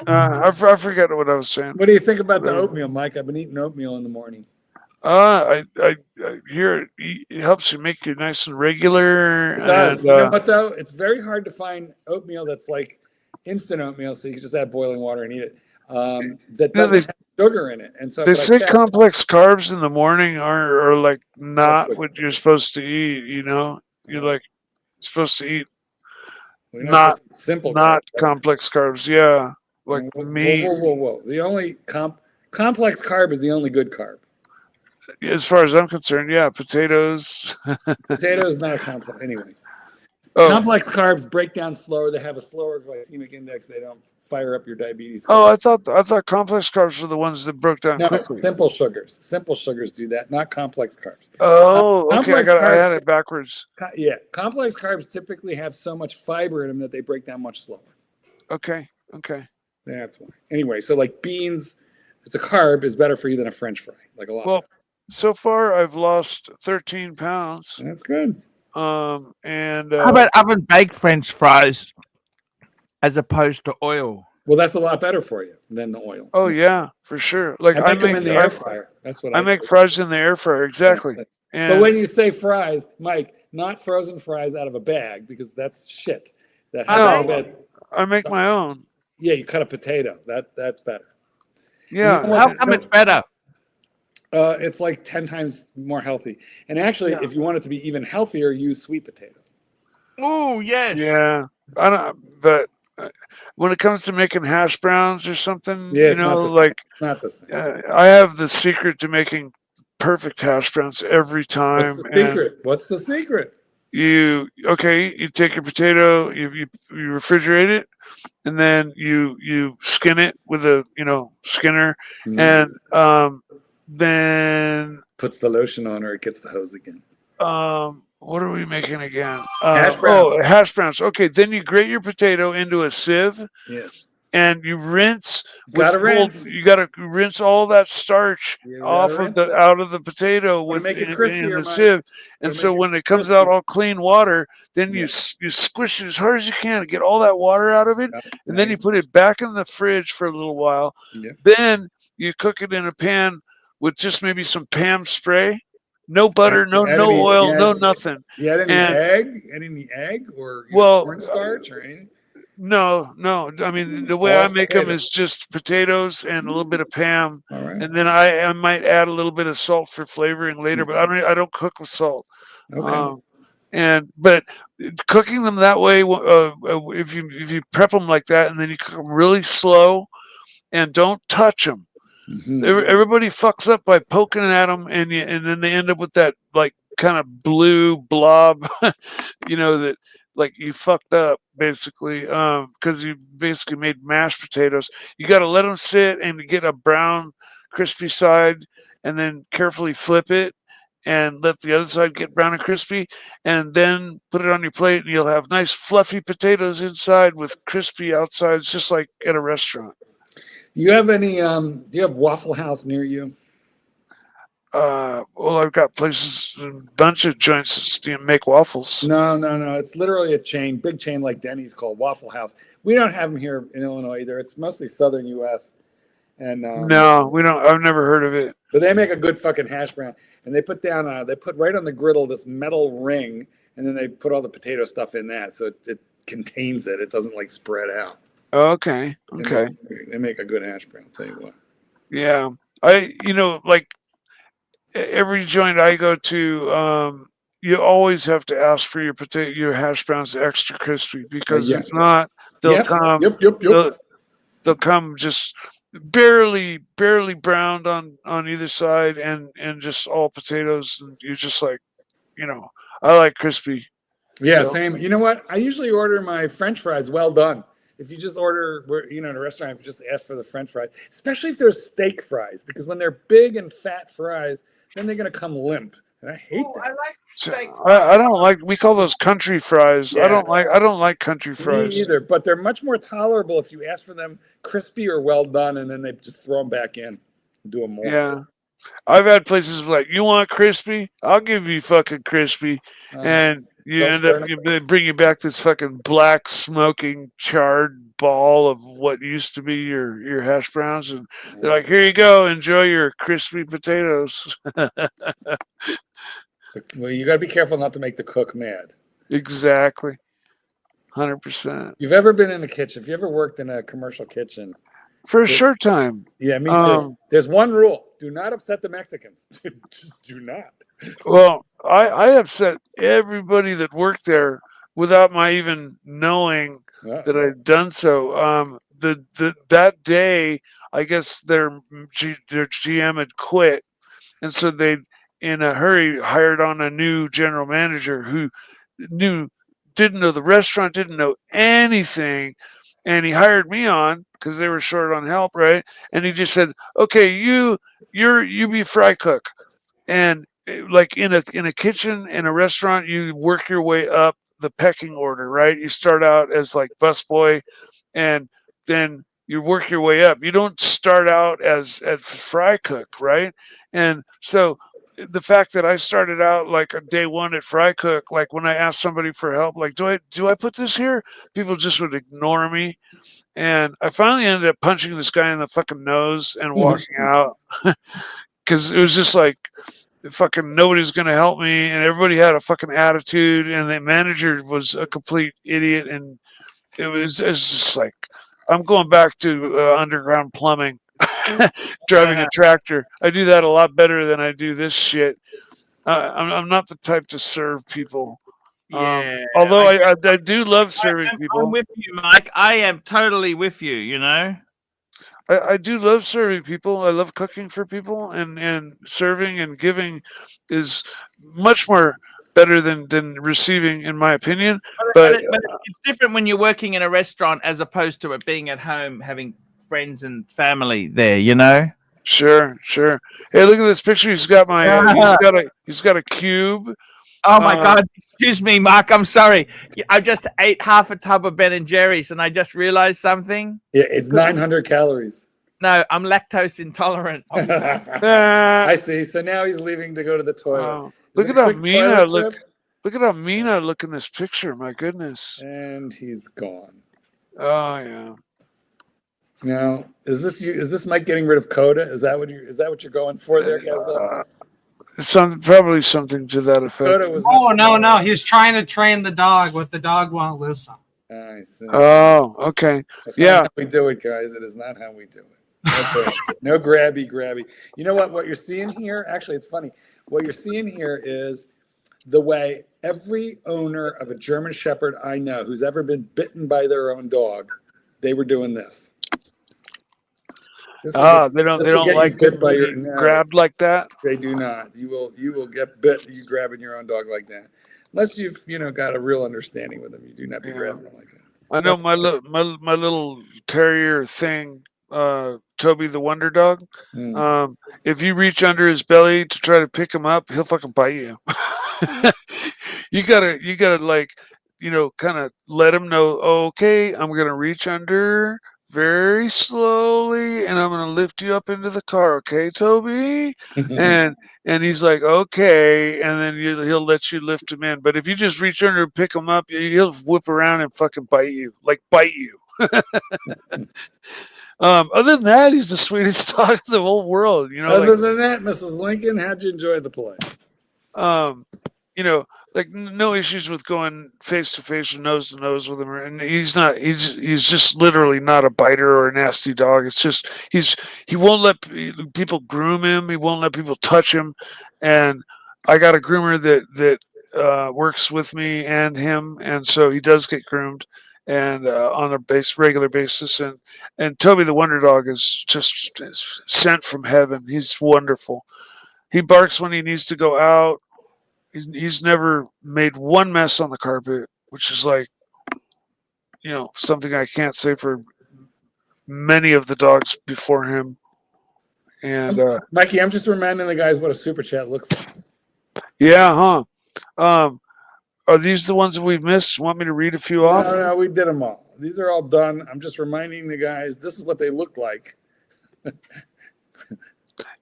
I forget what I was saying. What do you think about the oatmeal, Mike? I've been eating oatmeal in the morning. I hear it helps you make you nice and regular. It does. And, you know what though? It's very hard to find oatmeal that's like instant oatmeal, so you can just add boiling water and eat it. That doesn't have sugar in it, and so they say complex carbs in the morning are like not what you're supposed to eat. You know, you're like supposed to eat not simple, not complex carbs. Yeah, like meat. Whoa! The only complex carb is the only good carb. As far as I'm concerned, yeah, potatoes. Potato is not a complex anyway. Oh. Complex carbs break down slower. They have a slower glycemic index. They don't fire up your diabetes. Oh, I thought complex carbs were the ones that broke down quickly. Simple sugars. Simple sugars do that, not complex carbs. Oh, okay. I had it backwards. Yeah, complex carbs typically have so much fiber in them that they break down much slower. Okay. That's why. Anyway, so like beans, it's a carb, is better for you than a French fry, like a lot. Well, so far I've lost 13 pounds. That's good. And how about oven baked French fries as opposed to oil? Well, that's a lot better for you than the oil. Oh yeah, for sure. Like I make them in the air fryer. That's what I make fries in the air fryer. Exactly. Yeah. But when you say fries, Mike, not frozen fries out of a bag, because that's shit. That has I make my own. Yeah, you cut a potato. That's better. Yeah. You know how come it's better? It's like 10 times more healthy. And actually, if you want it to be even healthier, use sweet potatoes. Oh, yes. Yeah. I don't. But when it comes to making hash browns or something, yeah, you know, like not the same. I have the secret to making perfect hash browns every time. What's the secret? What's the secret? You take your potato, you refrigerate it, and then you skin it with a skinner, and then puts the lotion on, or it gets the hose again. What are we making again? Hash browns. Hash browns. Okay, then you grate your potato into a sieve. Yes. And you rinse. You gotta rinse all that starch out of the potato in the sieve. And so when it comes out all clean water, then you squish it as hard as you can to get all that water out of it, and then you put it back in the fridge for a little while. Yeah. Then you cook it in a pan with just maybe some Pam spray. No butter, no oil, no nothing. You had any egg or cornstarch or anything? No. I mean, the way I make them is just potatoes and a little bit of Pam, and then I might add a little bit of salt for flavoring later. But I don't cook with salt. Okay. But cooking them that way, if you prep them like that, and then you cook them really slow, and don't touch them. Mm-hmm. Everybody fucks up by poking at them, and then they end up with that like kind of blue blob, that like you fucked up basically, because you basically made mashed potatoes. You got to let them sit and get a brown, crispy side, and then carefully flip it and let the other side get brown and crispy, and then put it on your plate, and you'll have nice fluffy potatoes inside with crispy outsides, just like at a restaurant. Do you have any? Do you have Waffle House near you? Well, I've got places, a bunch of joints that make waffles. No. It's literally a chain, big chain like Denny's called Waffle House. We don't have them here in Illinois either. It's mostly Southern U.S. And no, we don't. I've never heard of it. But they make a good fucking hash brown, and they put right on the griddle this metal ring, and then they put all the potato stuff in that, so it contains it. It doesn't like spread out. Okay. They make a good hash brown. I'll tell you what. Yeah, like every joint I go to, you always have to ask for your hash browns extra crispy, because if not, they'll come. Yep. They'll come just barely browned on either side, and just all potatoes, and you're just like, I like crispy. Yeah, So. same. You know what? I usually order my French fries well done. If you just order, in a restaurant, if you just ask for the French fries, especially if they're steak fries, because when they're big and fat fries, then they're gonna come limp, and I hate that. I like steak. I don't like. We call those country fries. Yeah. I don't like country fries. Me either. But they're much more tolerable if you ask for them crispy or well done, and then they just throw them back in and do them more. Yeah. I've had places like, you want crispy? I'll give you fucking crispy, and you end up they bring you back this fucking black smoking charred ball of what used to be your hash browns, and they're like, here you go, enjoy your crispy potatoes. Well, you got to be careful not to make the cook mad. Exactly. 100%. You've ever been in a kitchen? If you ever worked in a commercial kitchen? For a short time. Yeah, me too. There's one rule. Do not upset the Mexicans. Just do not. Well, I upset everybody that worked there without my even knowing that I'd done so. That day, I guess their GM had quit, and so they, in a hurry, hired on a new general manager who didn't know the restaurant, didn't know anything, and he hired me on because they were short on help, right? And he just said, "Okay, you be fry cook," and like in a kitchen in a restaurant, you work your way up the pecking order, right? You start out as like busboy, and then you work your way up. You don't start out as fry cook, right? And so the fact that I started out like a day one at fry cook, like when I asked somebody for help, like, do I put this here? People just would ignore me. And I finally ended up punching this guy in the fucking nose and walking out, because it was just like, fucking nobody's gonna help me, and everybody had a fucking attitude, and the manager was a complete idiot, and it's just like, I'm going back to underground plumbing, driving a tractor. I do that a lot better than I do this shit. I'm not the type to serve people. Yeah. Although I do love serving people. I'm with you, Mike. I am totally with you. You know. I do love serving people. I love cooking for people, and serving and giving is much more better than receiving, in my opinion. But it's different when you're working in a restaurant as opposed to it being at home, having friends and family there. You know. Sure. Hey, look at this picture. He's got he's got a cube. Oh my God! Excuse me, Mark. I'm sorry. I just ate half a tub of Ben and Jerry's, and I just realized something. Yeah, it's 900 calories. No, I'm lactose intolerant. I see. So now he's leaving to go to the toilet. Look at how mean I look. Look at how mean I look in this picture. My goodness. And he's gone. Oh yeah. Now, is this Mike getting rid of Coda? Is that what you're going for there, Kesla? Probably something to that effect. No. He's trying to train the dog, but the dog won't listen. I see. Oh, okay. That's not how we do it, guys. It is not how we do it. Okay. No grabby. You know what? What you're seeing here, actually, it's funny. What you're seeing here is the way every owner of a German Shepherd I know who's ever been bitten by their own dog, they were doing this. They don't like bit by your grabbed like that. They do not. You will get bit. You grabbing your own dog like that, unless you've got a real understanding with them. You do not be grabbing them like that. I know my little terrier thing, Toby the Wonder Dog. If you reach under his belly to try to pick him up, he'll fucking bite you. You gotta like, kind of let him know. Okay, I'm gonna reach under very slowly, and I'm gonna lift you up into the car, okay, Toby? and he's like, okay, and then he'll let you lift him in. But if you just reach under and pick him up, he'll whip around and fucking bite you. Other than that, he's the sweetest dog in the whole world. Other than that, Mrs. Lincoln, how'd you enjoy the play? Like no issues with going face to face or nose to nose with him, and he's just literally not a biter or a nasty dog. It's just he won't let people groom him. He won't let people touch him, and I got a groomer that works with me and him, and so he does get groomed, and on a regular basis. And Toby the Wonder Dog is sent from heaven. He's wonderful. He barks when he needs to go out. He's never made one mess on the carpet, which is like, something I can't say for many of the dogs before him. And Mikey, I'm just reminding the guys what a super chat looks like. Yeah, huh? Are these the ones that we've missed? Want me to read a few off? No, we did them all. These are all done. I'm just reminding the guys this is what they look like.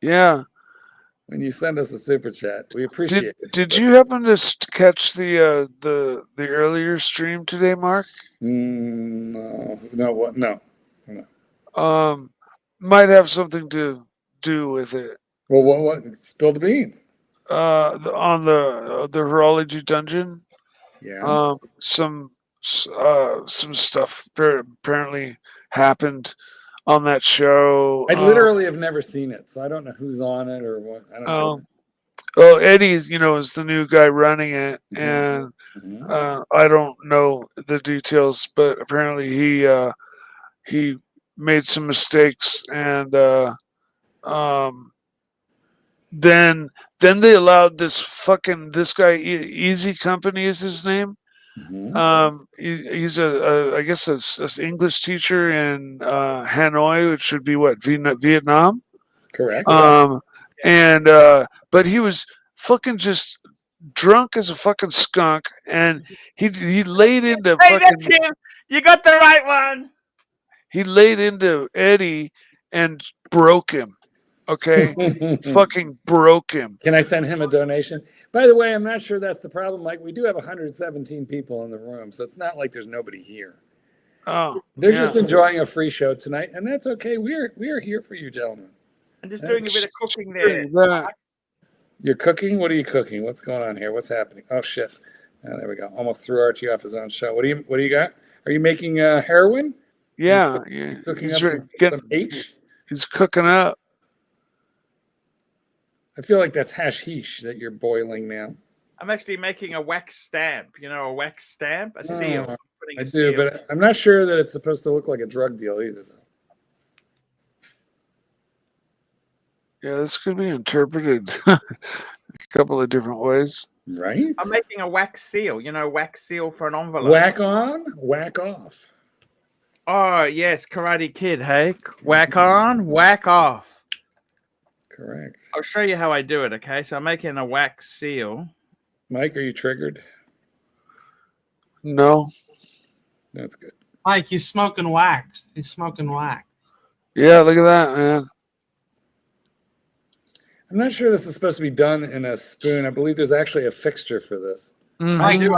Yeah. When you send us a super chat, we appreciate it. Did you happen to catch the earlier stream today, Mark? No. What? No. Might have something to do with it. Well, what? Spill the beans. On the horology dungeon. Yeah. Some stuff apparently happened on that show. I literally have never seen it, so I don't know who's on it or what. I don't know. Well, Eddie, is the new guy running it, and I don't know the details, but apparently he made some mistakes, and then they allowed this guy Easy Company is his name. He's I guess a English teacher in Hanoi, which would be what, Vietnam? Correct. But he was fucking just drunk as a fucking skunk, and he laid into Hey, that's him. You got the right one. He laid into Eddie and broke him. Okay, fucking broke him. Can I send him a donation? By the way, I'm not sure that's the problem, Mike. We do have 117 people in the room, so it's not like there's nobody here. Oh, they're just enjoying a free show tonight, and that's okay. We are here for you, gentlemen. I'm just doing a bit of cooking there. You're cooking? What are you cooking? What's going on here? What's happening? Oh shit! Oh, there we go. Almost threw Archie off his own show. What do you got? Are you making heroin? Yeah, you're cooking up some H. He's cooking up. I feel like that's hashish that you're boiling now. I'm actually making a wax stamp. You know, a wax stamp, a seal. I do, but I'm not sure that it's supposed to look like a drug deal either, though. Yeah, this could be interpreted a couple of different ways. Right? I'm making a wax seal. You know, wax seal for an envelope. Whack on, whack off. Oh, yes, Karate Kid, hey? Whack on, whack off. Correct. I'll show you how I do it, okay? So I'm making a wax seal. Mike, are you triggered? No. That's good. Mike, he's smoking wax. He's smoking wax. Yeah, look at that, man. I'm not sure this is supposed to be done in a spoon. I believe there's actually a fixture for this. Mike, it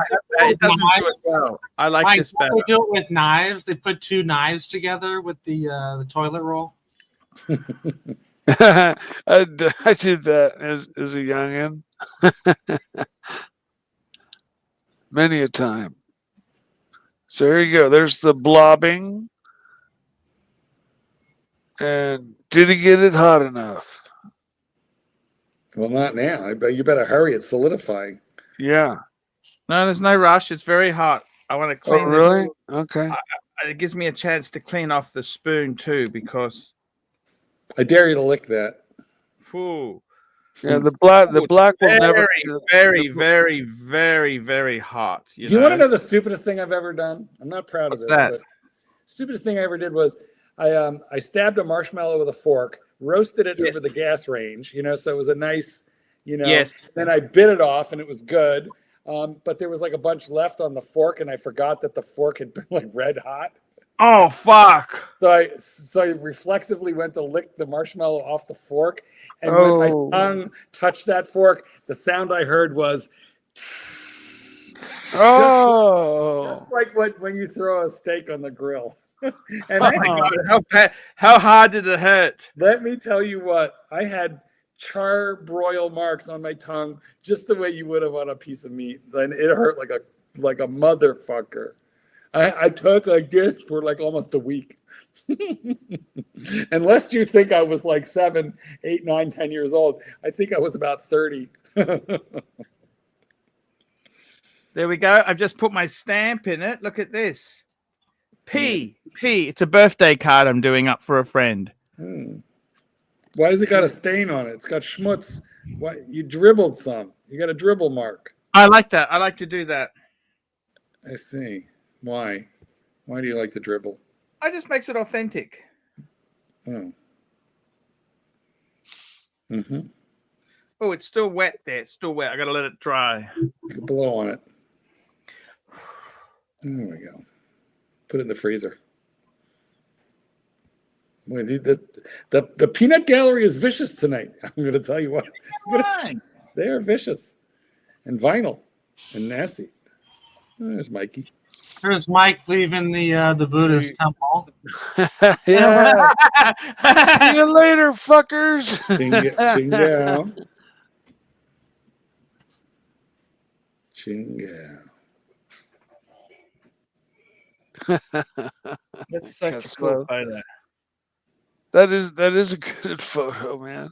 doesn't do it well. I like Mike, this better. They do it with knives. They put two knives together with the toilet roll. I did that as a youngin. Many a time. So here you go. There's the blobbing. And did he get it hot enough? Well, not now. I bet you better hurry. It's solidifying. Yeah. No, there's no rush. It's very hot. I want to clean. Oh, really? Okay. It gives me a chance to clean off the spoon too, because I dare you to lick that. Ooh. Yeah, the black will never. Very hot. Do you want to know the stupidest thing I've ever done? I'm not proud of this. But stupidest thing I ever did was I stabbed a marshmallow with a fork, roasted it over the gas range. So it was a nice, Yes. Then I bit it off and it was good. But there was like a bunch left on the fork, and I forgot that the fork had been like red hot. Oh fuck! So I reflexively went to lick the marshmallow off the fork, and when my tongue touched that fork, the sound I heard was just like when you throw a steak on the grill. And oh my God, how hard did it hurt? Let me tell you what, I had charbroil marks on my tongue, just the way you would have on a piece of meat, and it hurt like a motherfucker. I took like this for like almost a week. Unless you think I was like 7, 8, 9, 10 years old, I think I was about 30. There we go. I've just put my stamp in it. Look at this. P. It's a birthday card I'm doing up for a friend. Why has it got a stain on it? It's got schmutz. Why you dribbled some? You got a dribble mark. I like that. I like to do that. I see. Why? Why do you like to dribble? It just makes it authentic. Oh. Oh, it's still wet there. It's still wet. I gotta let it dry. You can blow on it. There we go. Put it in the freezer. Boy, the peanut gallery is vicious tonight. I'm going to tell you what. They are vicious and vinyl and nasty. There's Mikey. There's Mike leaving the Buddhist temple. Yeah. See you later, fuckers. Chingao. Chingao. That's such a cool photo. That is a good photo, man.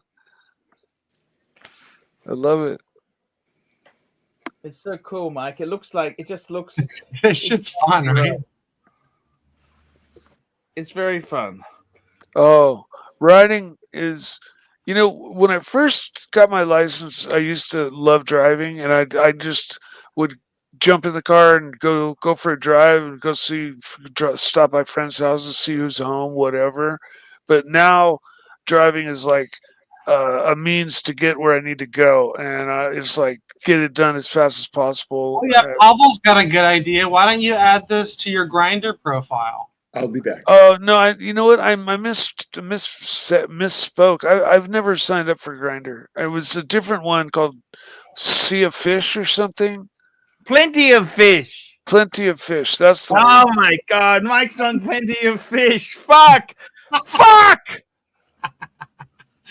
I love it. It's so cool, Mike. It just looks. This shit's fun, right? It's very fun. Oh, riding is, when I first got my license, I used to love driving, and I just would jump in the car and go for a drive and go stop by friends' houses, see who's home, whatever. But now driving is like a means to get where I need to go, and it's like get it done as fast as possible. Oh yeah, Pavel's got a good idea. Why don't you add this to your Grinder profile? I'll be back. Oh no! You know what? I misspoke. I've never signed up for Grinder. It was a different one called Sea of Fish or something. Plenty of Fish. Plenty of Fish. That's the one. Oh my God! Mike's on Plenty of Fish. Fuck! Fuck!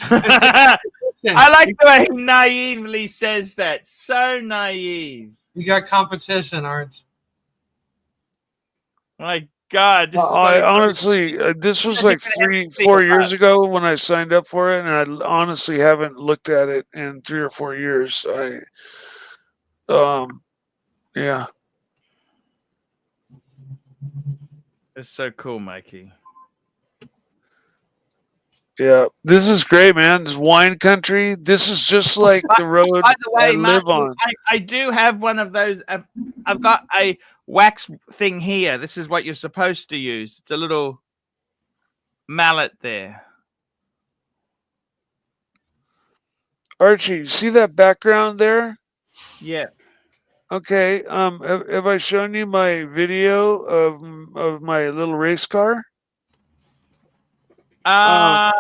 I like the way he naively says that. So naive. You got competition, Arch. My God. I honestly, this was like 3-4 years ago when I signed up for it, and I honestly haven't looked at it in 3 or 4 years. Yeah. It's so cool, Mikey. Yeah, this is great, man. This wine country. This is just like the road By the way, I live on. I do have one of those. I've got a wax thing here. This is what you're supposed to use. It's a little mallet there. Archie, see that background there? Yeah. Okay. Have I shown you my video of my little race car? I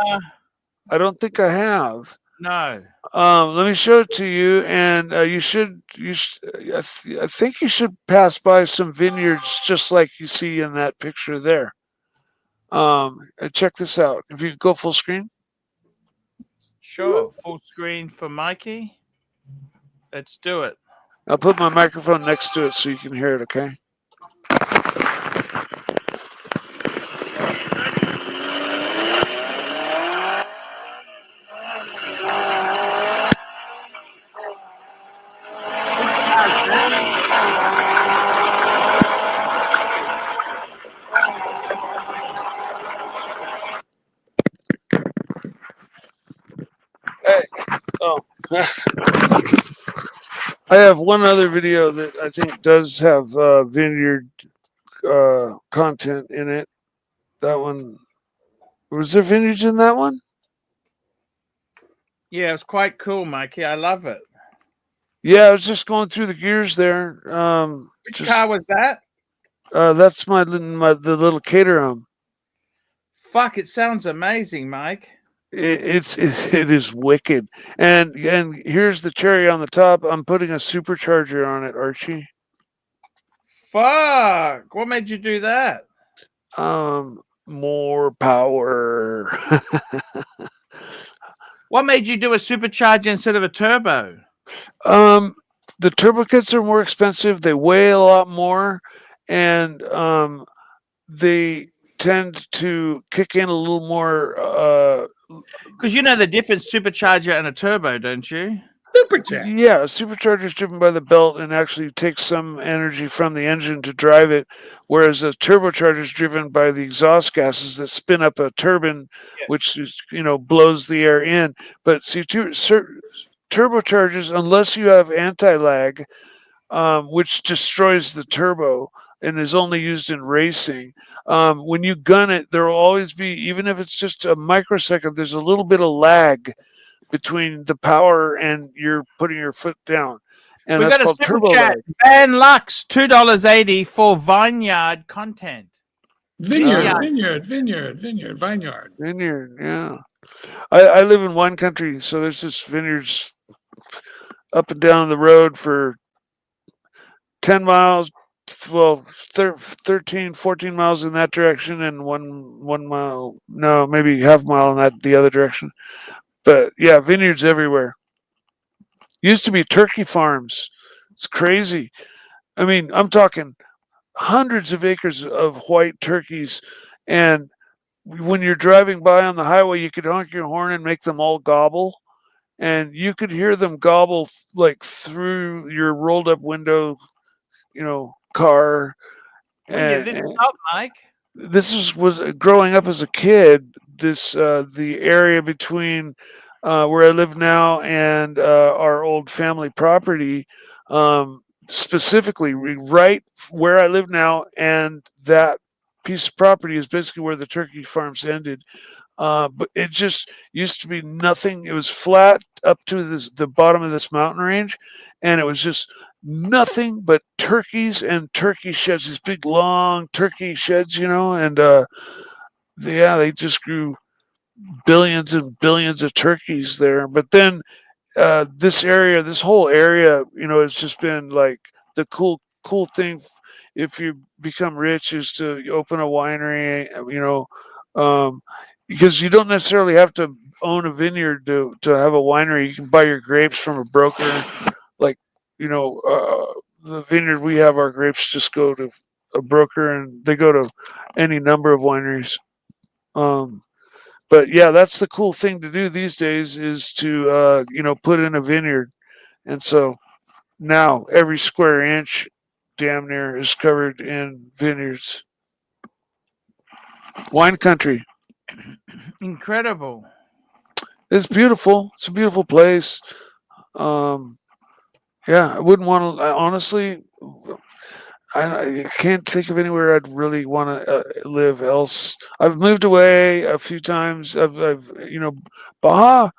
don't think I have. No. Let me show it to you, and you should. I think you should pass by some vineyards, just like you see in that picture there. Check this out. If you go full screen. Sure. Full screen for Mikey. Let's do it. I'll put my microphone next to it so you can hear it. Okay. I have one other video that I think does have vineyard content in it. That one. Was there vineyards in that one? Yeah, it's quite cool, Mikey. I love it. Yeah, I was just going through the gears there. Which car was that? That's the little Caterham. Fuck! It sounds amazing, Mike. It is wicked, and here's the cherry on the top. I'm putting a supercharger on it, Archie. Fuck! What made you do that? More power. What made you do a supercharger instead of a turbo? The turbo kits are more expensive. They weigh a lot more, and they tend to kick in a little more. Because you know the difference, supercharger and a turbo, don't you? Supercharger. Yeah, a supercharger is driven by the belt and actually takes some energy from the engine to drive it, whereas a turbocharger is driven by the exhaust gases that spin up a turbine, which is, blows the air in. But see, turbochargers, unless you have anti-lag, which destroys the turbo and is only used in racing. When you gun it, there will always be, even if it's just a microsecond, there's a little bit of lag between the power and you're putting your foot down. And we that's got a called super turbo chat. lag. Van Lux, $2.80 for vineyard content. Vineyard, yeah. I live in wine country, so there's just vineyards up and down the road for 10 miles, well, 13, 14 miles in that direction, and one mile, no, maybe half mile in the other direction. But yeah, vineyards everywhere. Used to be turkey farms. It's crazy. I mean, I'm talking hundreds of acres of white turkeys, and when you're driving by on the highway, you could honk your horn and make them all gobble, and you could hear them gobble like through your rolled up window, car. And this is up, Mike. This was growing up as a kid. The area between where I live now and our old family property, specifically right where I live now, and that piece of property is basically where the turkey farms ended. But it just used to be nothing. It was flat up to the bottom of this mountain range, and it was just nothing but turkeys and turkey sheds, these big long turkey sheds, and they just grew billions and billions of turkeys there. But then this whole area, it's just been like the cool thing if you become rich is to open a winery, because you don't necessarily have to own a vineyard to have a winery. You can buy your grapes from a broker. Like, the vineyard we have, our grapes just go to a broker and they go to any number of wineries. But yeah, that's the cool thing to do these days is to, put in a vineyard. And so now every square inch damn near is covered in vineyards. Wine country. Incredible. It's beautiful. It's a beautiful place. Yeah, I wouldn't want to, honestly, I can't think of anywhere I'd really want to live else. I've moved away a few times. I've Baja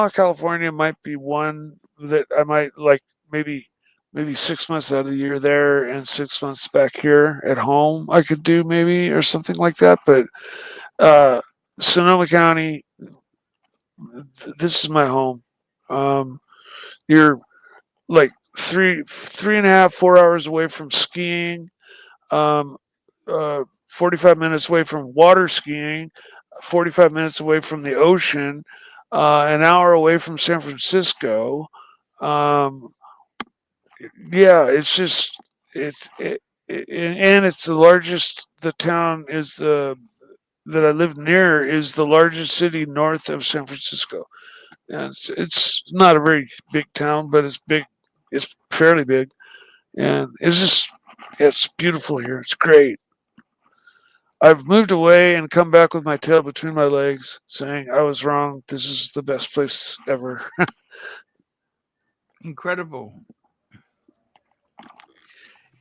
California might be one that I might like. Maybe 6 months out of the year there and 6 months back here at home. I could do maybe or something like that. But Sonoma County, this is my home. You're like 3.5, 4 hours away from skiing, 45 minutes away from water skiing, 45 minutes away from the ocean, an hour away from San Francisco. Yeah, it's just and it's the largest. The town is that I live near is the largest city north of San Francisco, and it's not a very big town, but it's big. It's fairly big, and it's beautiful here. It's great. I've moved away and come back with my tail between my legs, saying I was wrong. This is the best place ever. Incredible.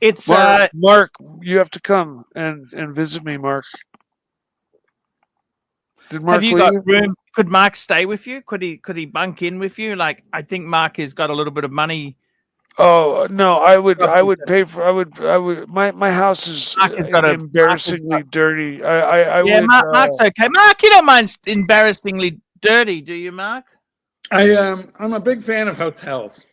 It's Mark, you have to come and visit me, Mark. Did Mark have you leave? got room? Could Mark stay with you? Could he bunk in with you? Like, I think Mark has got a little bit of money. Oh no, I would pay for. I would. My house is embarrassingly dirty. I yeah, would. Mark's okay. Mark, you don't mind embarrassingly dirty, do you, Mark? I'm a big fan of hotels.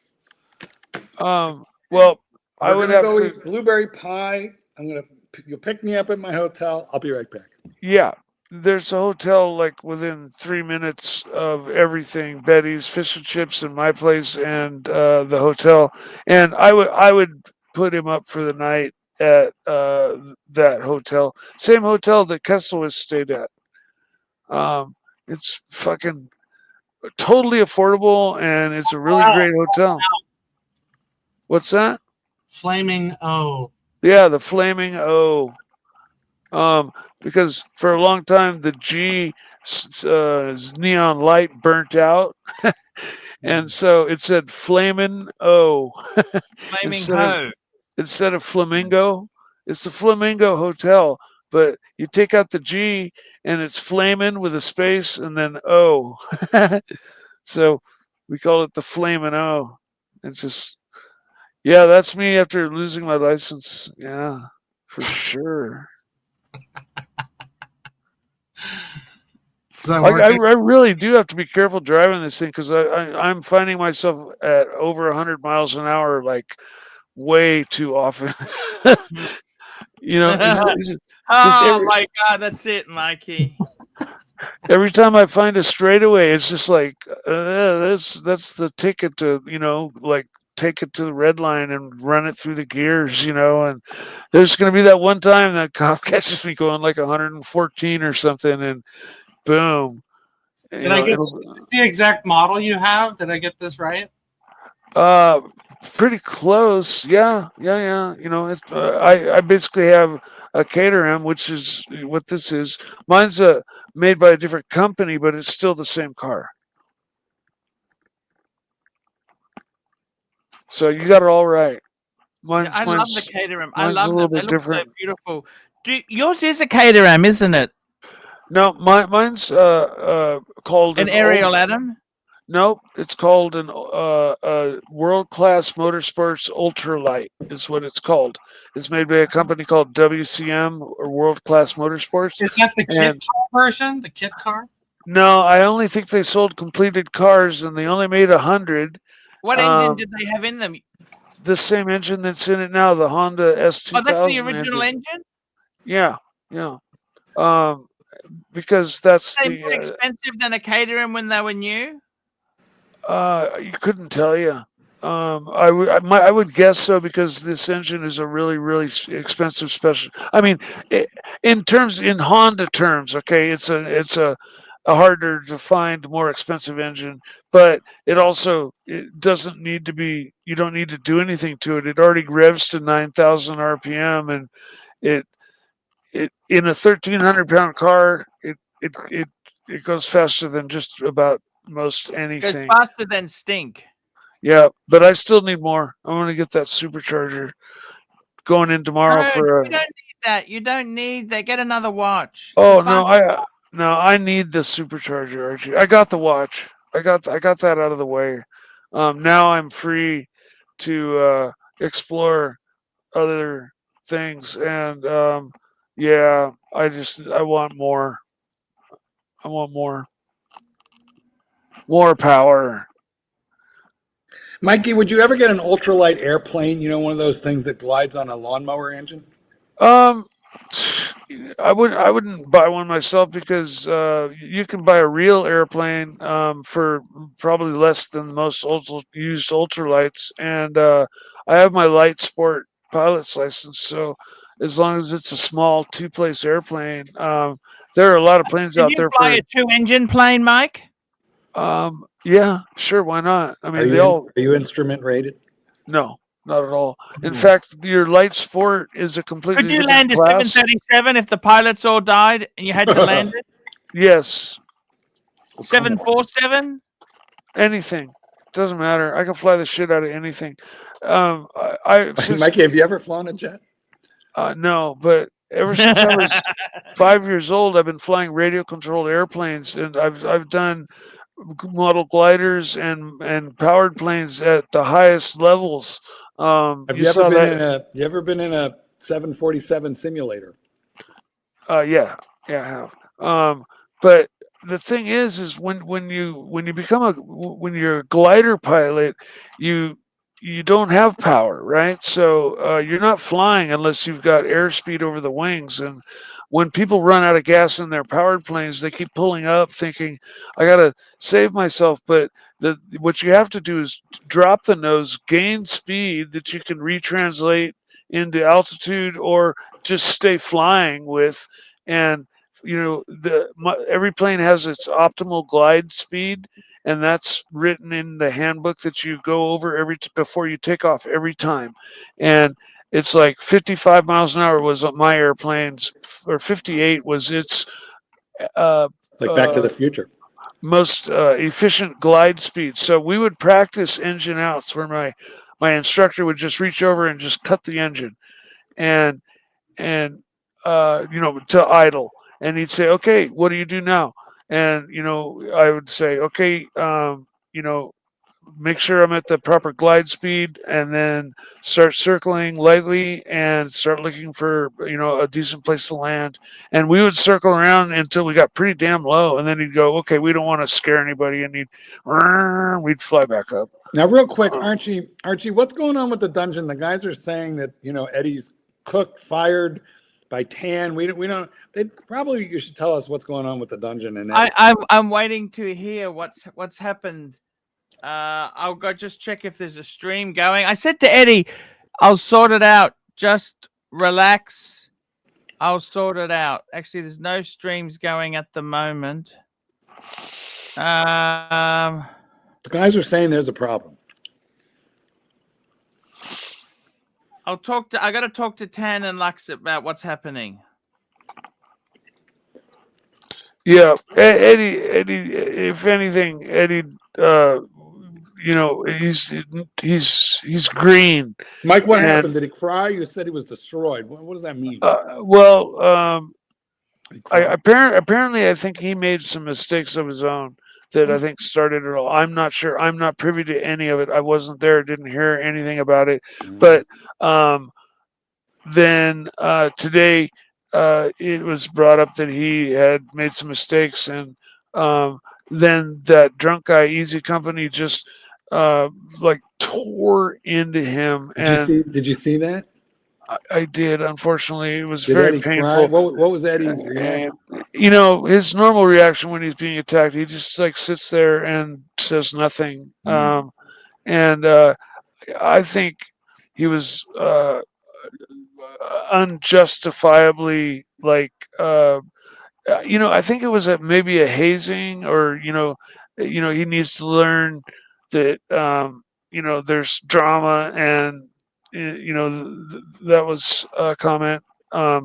Well, I would have go to eat blueberry pie. You'll pick me up at my hotel. I'll be right back. Yeah, there's a hotel like within 3 minutes of everything. Betty's Fish and Chips and my place and the hotel. And I would put him up for the night at that hotel. Same hotel that Kesselwitz stayed at. It's fucking totally affordable, and it's a really great hotel. What's that? Flaming O. Yeah, the Flaming O. Because for a long time the G neon light burnt out, and so it said Flamin' O. Flaming Ho. Instead of Flamingo. It's the Flamingo Hotel, but you take out the G and it's Flamin' with a space and then O. So we call it the Flamin' O. It's just, yeah, that's me after losing my license. Yeah, for sure. I really do have to be careful driving this thing because I'm finding myself at over 100 miles an hour, like way too often. You know, my God, that's it, Mikey. Every time I find a straightaway, it's just like that's the ticket to, you know, like take it to the red line and run it through the gears, you know. And there's going to be that one time that cop catches me going like 114 or something, and boom. Did I get the exact model you have? Did I get this right? Pretty close. Yeah. You know, it's, I basically have a Caterham, which is what this is. Mine's made by a different company, but it's still the same car. So you got it all right. Love the Caterham. I love a little them. bit They look different. so beautiful. Yours is a Caterham, isn't it? No, mine's called an Ariel Adam. Nope, it's called an World Class Motorsports Ultralight is what it's called. It's made by a company called WCM or World Class Motorsports. Is that the kit car version? The kit car? No, I only think they sold completed cars, and they only made 100. What engine did they have in them? The same engine that's in it now, the Honda S2000. Oh, that's the original engine? Yeah. Because that's more expensive than a Caterham when they were new. You couldn't tell you. I would guess so because this engine is a really, really expensive special. I mean, in Honda terms, okay, it's a harder to find, more expensive engine, but it doesn't need to be. You don't need to do anything to it. It already revs to 9,000 RPM, and it in a 1,300-pound car, it goes faster than just about most anything. Goes faster than stink. Yeah, but I still need more. I want to get that supercharger going in tomorrow for. You don't need that. You don't need that. Get another watch. Oh no, I need the supercharger, Archie. I got the watch. I got that out of the way. Now I'm free to explore other things, and yeah, I want more. I want more power. Mikey, would you ever get an ultralight airplane? You know, one of those things that glides on a lawnmower engine? I wouldn't buy one myself because you can buy a real airplane for probably less than most used ultralights, and I have my light sport pilot's license, so as long as it's a small two-place airplane, there are a lot of planes out there. Can you fly a two-engine plane, Mike? Yeah, sure, why not? I mean, are you instrument rated? No, not at all. In fact, your light sport is a completely Could you land a 737 if the pilots all died and you had to land it? Yes. 747? Anything. Doesn't matter. I can fly the shit out of anything. Mikey, have you ever flown a jet? No, but ever since I was 5 years old, I've been flying radio-controlled airplanes, and I've done model gliders and powered planes at the highest levels. Have you ever been in a 747 simulator? Yeah, I have. But the thing is when you're a glider pilot, you don't have power, right? So you're not flying unless you've got airspeed over the wings. And when people run out of gas in their powered planes, they keep pulling up thinking, I got to save myself. But what you have to do is drop the nose, gain speed that you can retranslate into altitude or just stay flying with. And, you know, every plane has its optimal glide speed. and that's written in the handbook that you go over before you take off every time. And it's like 55 miles an hour was my airplane's, or 58 was its like Back to the Future. Most efficient glide speed. So we would practice engine outs where my instructor would just reach over and just cut the engine and to idle, and he'd say, okay, what do you do now? And I would say, okay, make sure I'm at the proper glide speed, and then start circling lightly and start looking for a decent place to land. And we would circle around until we got pretty damn low, and then he'd go, okay, we don't want to scare anybody, and we'd fly back up. Now, real quick, Archie, what's going on with the dungeon? The guys are saying that Eddie's cooked, fired by Tan. We don't. You should tell us what's going on with the dungeon. And I'm waiting to hear what's happened. I'll go just check if there's a stream going. I said to Eddie, I'll sort it out. Just relax. I'll sort it out. Actually, there's no streams going at the moment. The guys are saying there's a problem. I got to talk to Tan and Lux about what's happening. Yeah, Eddie. If anything, Eddie. He's green. Mike, what happened? Did he cry? You said he was destroyed. What does that mean? Apparently, I think he made some mistakes of his own that I think started it all. I'm not sure. I'm not privy to any of it. I wasn't there. Didn't hear anything about it. But then today, it was brought up that he had made some mistakes, and then that drunk guy, Easy Company, just tore into him. Did you see that? I did. Unfortunately, it was very painful. What was Eddie's reaction? His normal reaction when he's being attacked, he just sits there and says nothing. I think he was unjustifiably I think it was maybe a hazing, or he needs to learn that there's drama, and that was a comment. But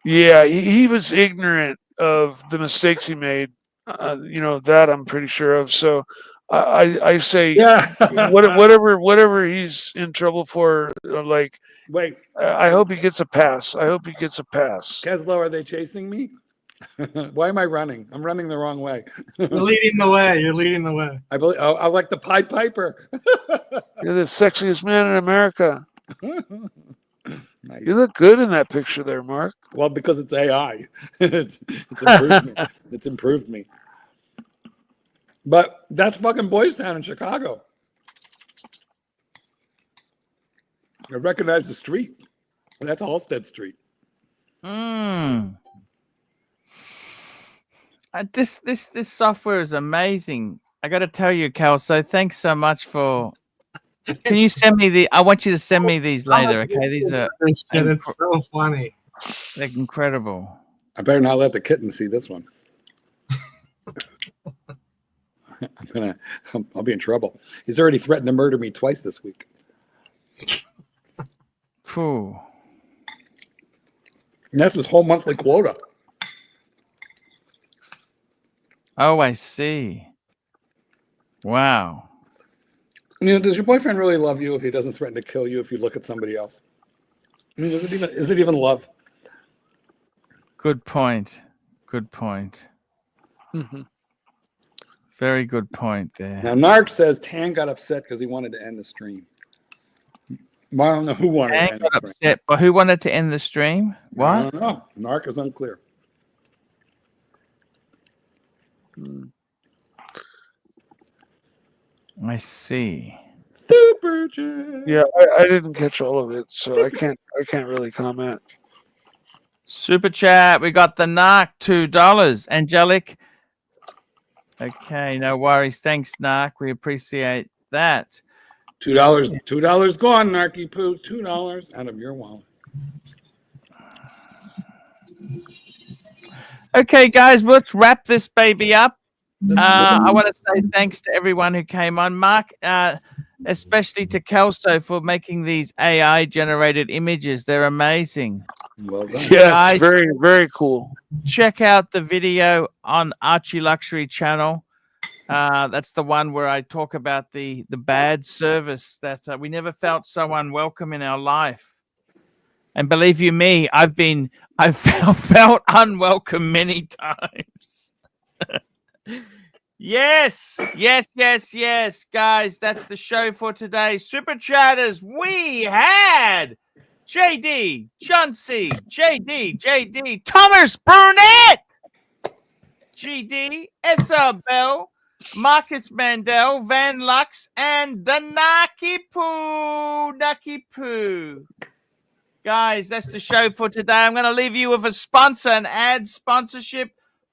he was ignorant of the mistakes he made. That I'm pretty sure of. So I say, whatever he's in trouble for, wait. I hope he gets a pass. Keslow, are they chasing me? Why am I running? I'm running the wrong way. You're leading the way. I believe. Oh, I like the Pied Piper. You're the sexiest man in America. Nice. You look good in that picture there, Mark. Well, because it's AI. it's improved me. It's improved me. But that's fucking Boys Town in Chicago. I recognize the street. That's Halstead Street. This software is amazing. I got to tell you, Cal. So thanks so much for. Can you send me I want you to send me these later, okay? These are. It's so funny. They're incredible. I better not let the kitten see this one. I'll be in trouble. He's already threatened to murder me twice this week. Phew. And that's his whole monthly quota. Oh, I see. Wow. Does your boyfriend really love you if he doesn't threaten to kill you if you look at somebody else? I mean, is it even love? Good point. Mm-hmm. Very good point there. Now, Narc says Tan got upset because he wanted to end the stream. I don't know who wanted to end the stream. But who wanted to end the stream? What? I don't know. Narc is unclear. I see. Super chat. Yeah, I didn't catch all of it, so I can't really comment. Super chat. We got the Narc, $2. Angelic. Okay, no worries. Thanks, Narc. We appreciate that. $2 gone, Narky Poo. $2 out of your wallet. Okay, guys, let's wrap this baby up. I want to say thanks to everyone who came on, Mark, especially to Kelso for making these AI generated images. They're amazing. Well done. Yes, Guys, very, very cool. check out the video on Archie Luxury channel. That's the one where I talk about the bad service that we never felt so unwelcome in our life. And believe you me, I've felt unwelcome many times. Yes, guys, that's the show for today. Super chatters, we had JD, Chauncey, JD, Thomas Burnett, GD, Isabel, Marcus Mandel, Van Lux, and the Naki Poo. Guys, that's the show for today. I'm going to leave you with a sponsor, an ad sponsorship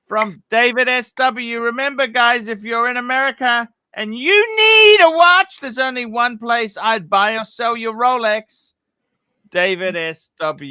from David SW. Remember, guys, if you're in America and you need a watch, there's only one place I'd buy or sell your Rolex. David SW.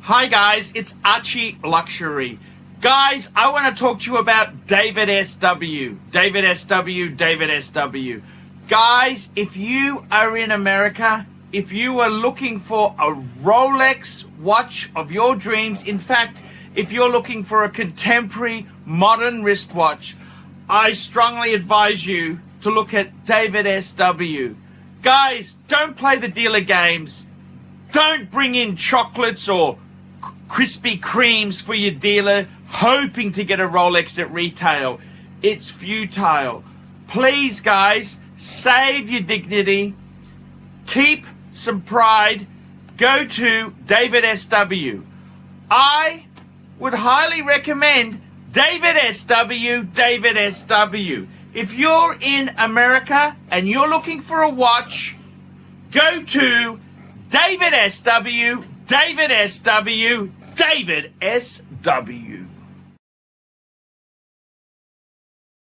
Hi, guys. It's Archie Luxury. Guys, I want to talk to you about David SW. David SW. Guys, if you are in America, if you are looking for a Rolex watch of your dreams, in fact, if you're looking for a contemporary modern wristwatch, I strongly advise you to look at David SW. Guys, don't play the dealer games. Don't bring in chocolates or Krispy Kremes for your dealer hoping to get a Rolex at retail. It's futile. Please, guys, save your dignity. Keep some pride. Go to David SW. I would highly recommend David SW. If you're in America and you're looking for a watch, go to David SW.